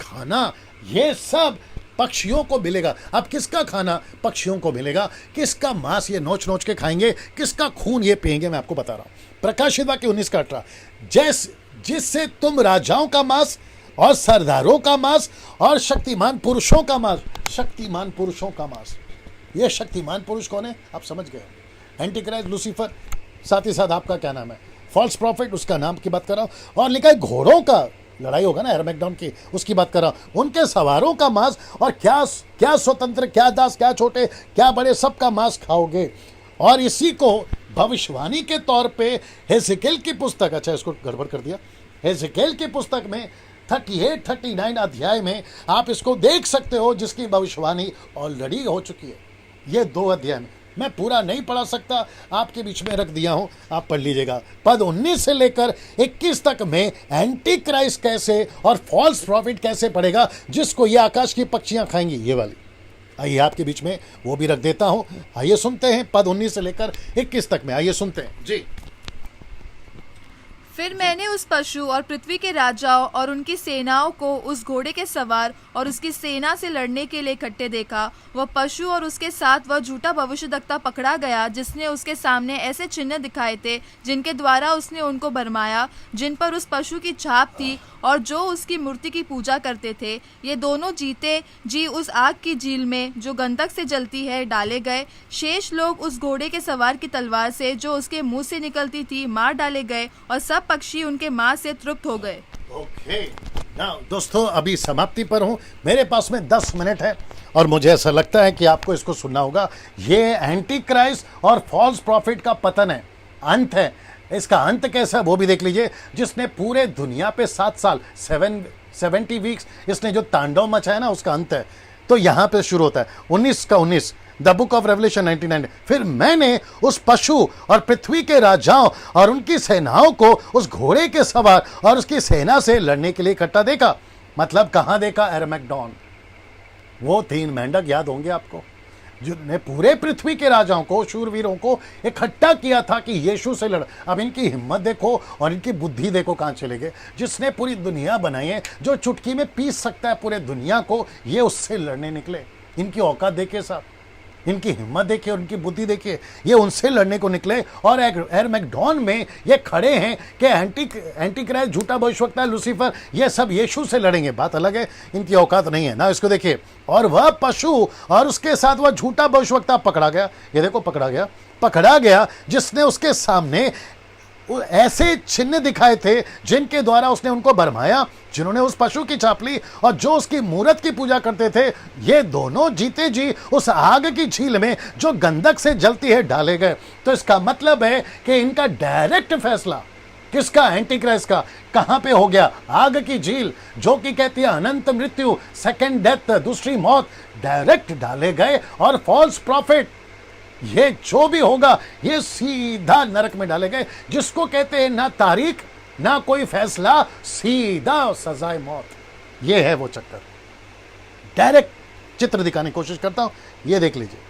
खाना। ये सब पक्षियों को मिलेगा। अब किसका खाना पक्षियों को मिलेगा? किसका मांस ये नोच नोच के खाएंगे? किसका खून ये पिएंगे? मैं आपको बता रहा हूं। प्रकाशित वाक्य 19 का 18, जिससे तुम राजाओं का मांस और सरदारों का मांस और शक्तिमान पुरुषों का मांस। शक्तिमान पुरुषों का मांस, ये शक्तिमान पुरुष कौन है? आप समझ गए, एंटीक्राइस्ट, लूसीफर, साथ ही साथ आपका क्या नाम है, फॉल्स प्रॉफिट, उसका नाम की बात कर रहा हूं। और लिखा है घोड़ों का लड़ाई होगा ना, एरमैगडोन की, उसकी बात कर रहा हूं। उनके सवारों का मांस, और क्या स्वतंत्र, क्या दास, क्या छोटे, क्या बड़े, सबका मांस खाओगे। और इसी को भविष्यवाणी के तौर पे हेzekiel की पुस्तक, अच्छा इसको गड़बड़ कर दिया, हेzekiel की पुस्तक में 38-39 अध्याय में आप इसको देख सकते हो, जिसकी भविष्यवाणी ऑलरेडी हो चुकी है। ये 2 अध्याय में, मैं पूरा नहीं पढ़ा सकता, आपके बीच में रख दिया हूं, आप पढ़ लीजिएगा। पद 19 से लेकर 21 तक में एंटी क्राइस्ट कैसे और फॉल्स प्रॉफिट कैसे पड़ेगा, जिसको ये आकाश की पक्षियां खाएंगी, ये वाली। आइए आपके बीच में वो भी रख देता हूं। आइए सुनते हैं पद 19 से लेकर 21 तक में, आइए सुनते हैं जी। फिर मैंने उस पशु और पृथ्वी के राजाओं और उनकी सेनाओं को उस घोड़े के सवार और उसकी सेना से लड़ने के लिए इकट्ठे देखा। वह पशु और उसके साथ वह झूठा भविष्यद्वक्ता पकड़ा गया, जिसने उसके सामने ऐसे चिन्ह दिखाए थे जिनके द्वारा उसने उनको भरमाया, जिन पर उस पशु की छाप थी और जो उसकी मूर्ति की पूजा करते थे। ये दोनों जीते जी उस आग की झील में जो गंधक से जलती है डाले गए। शेष लोग उस घोड़े के सवार की तलवार से जो उसके मुंह से निकलती थी मार डाले गए, और सब पक्षी उनके मांस से तृप्त हो गए। ओके, नाउ दोस्तों अभी समाप्ति पर हूँ, मेरे पास में 10 मिनट है, और मुझे ऐसा लगता है कि आपको इसको सुनना होगा। ये एंटी क्राइस्ट और फॉल्स प्रॉफिट का पतन है, अंत है। इसका अंत कैसा है वो भी देख लीजिए। जिसने पूरे दुनिया पे 7 साल 70 वीक्स इसने जो तांडव मचाया ना, उसका अंत है। तो यहाँ पे शुरू होता है 19 का 19, द बुक ऑफ रेवलेशन 19:9। फिर मैंने उस पशु और पृथ्वी के राजाओं और उनकी सेनाओं को उस घोड़े के सवार और उसकी सेना से लड़ने के लिए इकट्ठा देखा। मतलब कहाँ देखा? एरमैगडोन। वो 3 मेंढक याद होंगे आपको। जिन्होंने पूरे पृथ्वी के राजाओं को, शूरवीरों को इकट्ठा किया था कि यीशु से लड़। अब इनकी हिम्मत देखो और इनकी बुद्धि देखो कहाँ चले गए। जिसने पूरी दुनिया बनाई है, जो चुटकी में पीस सकता है पूरे दुनिया को, ये उससे लड़ने निकले। इनकी औकात देखिए साहब, इनकी हिम्मत देखिए और इनकी बुद्धि देखिए, ये उनसे लड़ने को निकले। और एरमैगडोन में ये खड़े हैं कि एंटी क्राइस्ट, झूठा भविष्यवक्ता, लूसीफर, ये सब यीशु से लड़ेंगे। बात अलग है, इनकी औकात नहीं है ना। इसको देखिए, और वह पशु और उसके साथ वह झूठा भविष्यवक्ता पकड़ा गया। ये देखो, पकड़ा गया जिसने उसके सामने ऐसे चिन्ह दिखाए थे जिनके द्वारा उसने उनको भरमाया, जिन्होंने उस पशु की छाप ली और जो उसकी मूरत की पूजा करते थे। ये दोनों जीते जी उस आग की झील में जो गंधक से जलती है डाले गए। तो इसका मतलब है कि इनका डायरेक्ट फैसला किसका? एंटी क्राइस्ट का। कहां पे हो गया? आग की झील, जो कि कहती है अनंत मृत्यु, सेकेंड डेथ, दूसरी मौत, डायरेक्ट डाले गए। और फॉल्स प्रॉफिट, ये जो भी होगा ये सीधा नरक में डाले गए, जिसको कहते हैं ना तारीख ना कोई फैसला, सीधा सजाए मौत। ये है वो चक्कर। डायरेक्ट चित्र दिखाने की कोशिश करता हूं। ये देख लीजिए,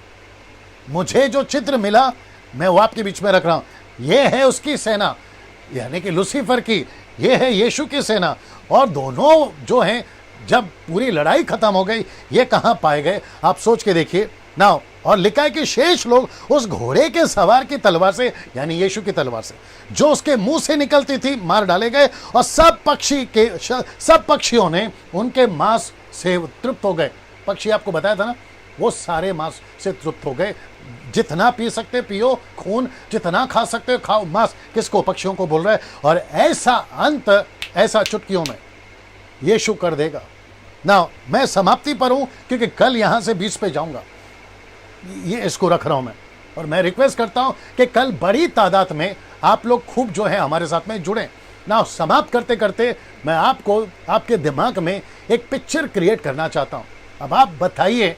मुझे जो चित्र मिला मैं वो आपके बीच में रख रहा हूं। ये है उसकी सेना, यानी कि लूसीफर की, ये है यीशु की सेना। और दोनों जो हैं, जब पूरी लड़ाई खत्म हो गई, ये कहां पाए गए? आप सोच के देखिए ना। और लिखा है कि शेष लोग उस घोड़े के सवार की तलवार से, यानी यीशु की तलवार से जो उसके मुंह से निकलती थी, मार डाले गए। और सब पक्षियों ने उनके मांस से तृप्त हो गए। पक्षी आपको बताया था ना, वो सारे मांस से तृप्त हो गए। जितना पी सकते पियो खून, जितना खा सकते खाओ मांस। किसको? पक्षियों को बोल रहा है। और ऐसा अंत, ऐसा चुटकियों में यीशु कर देगा ना। मैं समाप्ति पर हूं क्योंकि कल यहां से 20 पे जाऊंगा। ये इसको रख रहा हूं मैं। और मैं रिक्वेस्ट करता हूं कि कल बड़ी तादाद में आप लोग खूब जो है हमारे साथ में जुड़ें ना। समाप्त करते करते मैं आपको, आपके दिमाग में एक पिक्चर क्रिएट करना चाहता हूं। अब आप बताइए,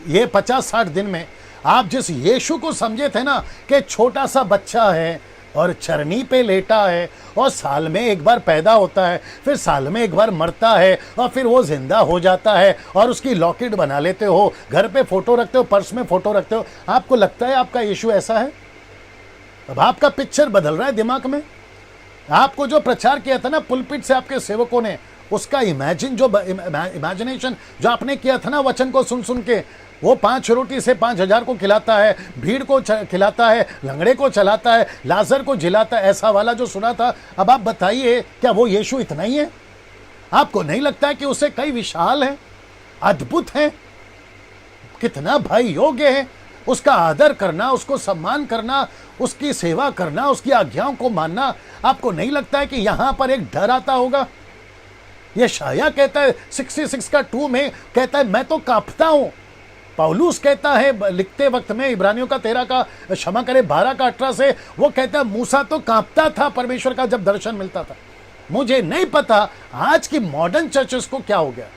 ये 50-60 दिन में आप जिस यीशु को समझे थे ना कि छोटा सा बच्चा है और चरनी पे लेटा है और साल में एक बार पैदा होता है, फिर साल में एक बार मरता है और फिर वो जिंदा हो जाता है और उसकी लॉकेट बना लेते हो, घर पे फोटो रखते हो, पर्स में फोटो रखते हो। आपको लगता है आपका यीशु ऐसा है? अब आपका पिक्चर बदल रहा है दिमाग में। आपको जो प्रचार किया था ना पुलपिट से आपके सेवकों ने, उसका इमेजिनेशन जो आपने किया था ना वचन को सुन सुन के, वो 5 रोटी से 5,000 को खिलाता है, भीड़ को खिलाता है, लंगड़े को चलाता है, लाजर को जिलाता है, ऐसा वाला जो सुना था। अब आप बताइए, क्या वो यीशु इतना ही है? आपको नहीं लगता है कि उससे कई विशाल है, अद्भुत है, कितना भाई योग्य है? उसका आदर करना, उसको सम्मान करना, उसकी सेवा करना, उसकी आज्ञाओं को मानना। आपको नहीं लगता है कि यहां पर एक डर आता होगा? यशायाह कहता है 66 का 2 में कहता है मैं तो कांपता हूं। पौलुस कहता है लिखते वक्त में इब्रानियों का 13 का, क्षमा करे 12 का 18 से, वो कहता है मूसा तो कांपता था परमेश्वर का जब दर्शन मिलता था। मुझे नहीं पता आज की मॉडर्न चर्चेस को क्या हो गया,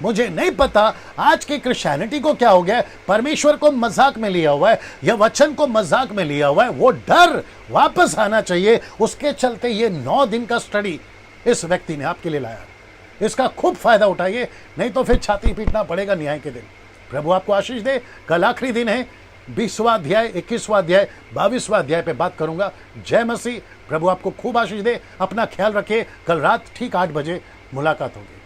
मुझे नहीं पता आज की क्रिश्चियनिटी को क्या हो गया। परमेश्वर को मजाक में लिया हुआ है, यह वचन को मजाक में लिया हुआ है। वो डर वापस आना चाहिए। उसके चलते ये 9 दिन का स्टडी इस व्यक्ति ने आपके लिए लाया। इसका खूब फायदा उठाइए, नहीं तो फिर छाती पीटना पड़ेगा न्याय के दिन। प्रभु आपको आशीष दे। कल आखिरी दिन है, 20वां अध्याय, 21वां अध्याय, 22वां अध्याय पे बात करूंगा। जय मसीह। प्रभु आपको खूब आशीष दे। अपना ख्याल रखिए। कल रात ठीक 8 बजे मुलाकात होगी।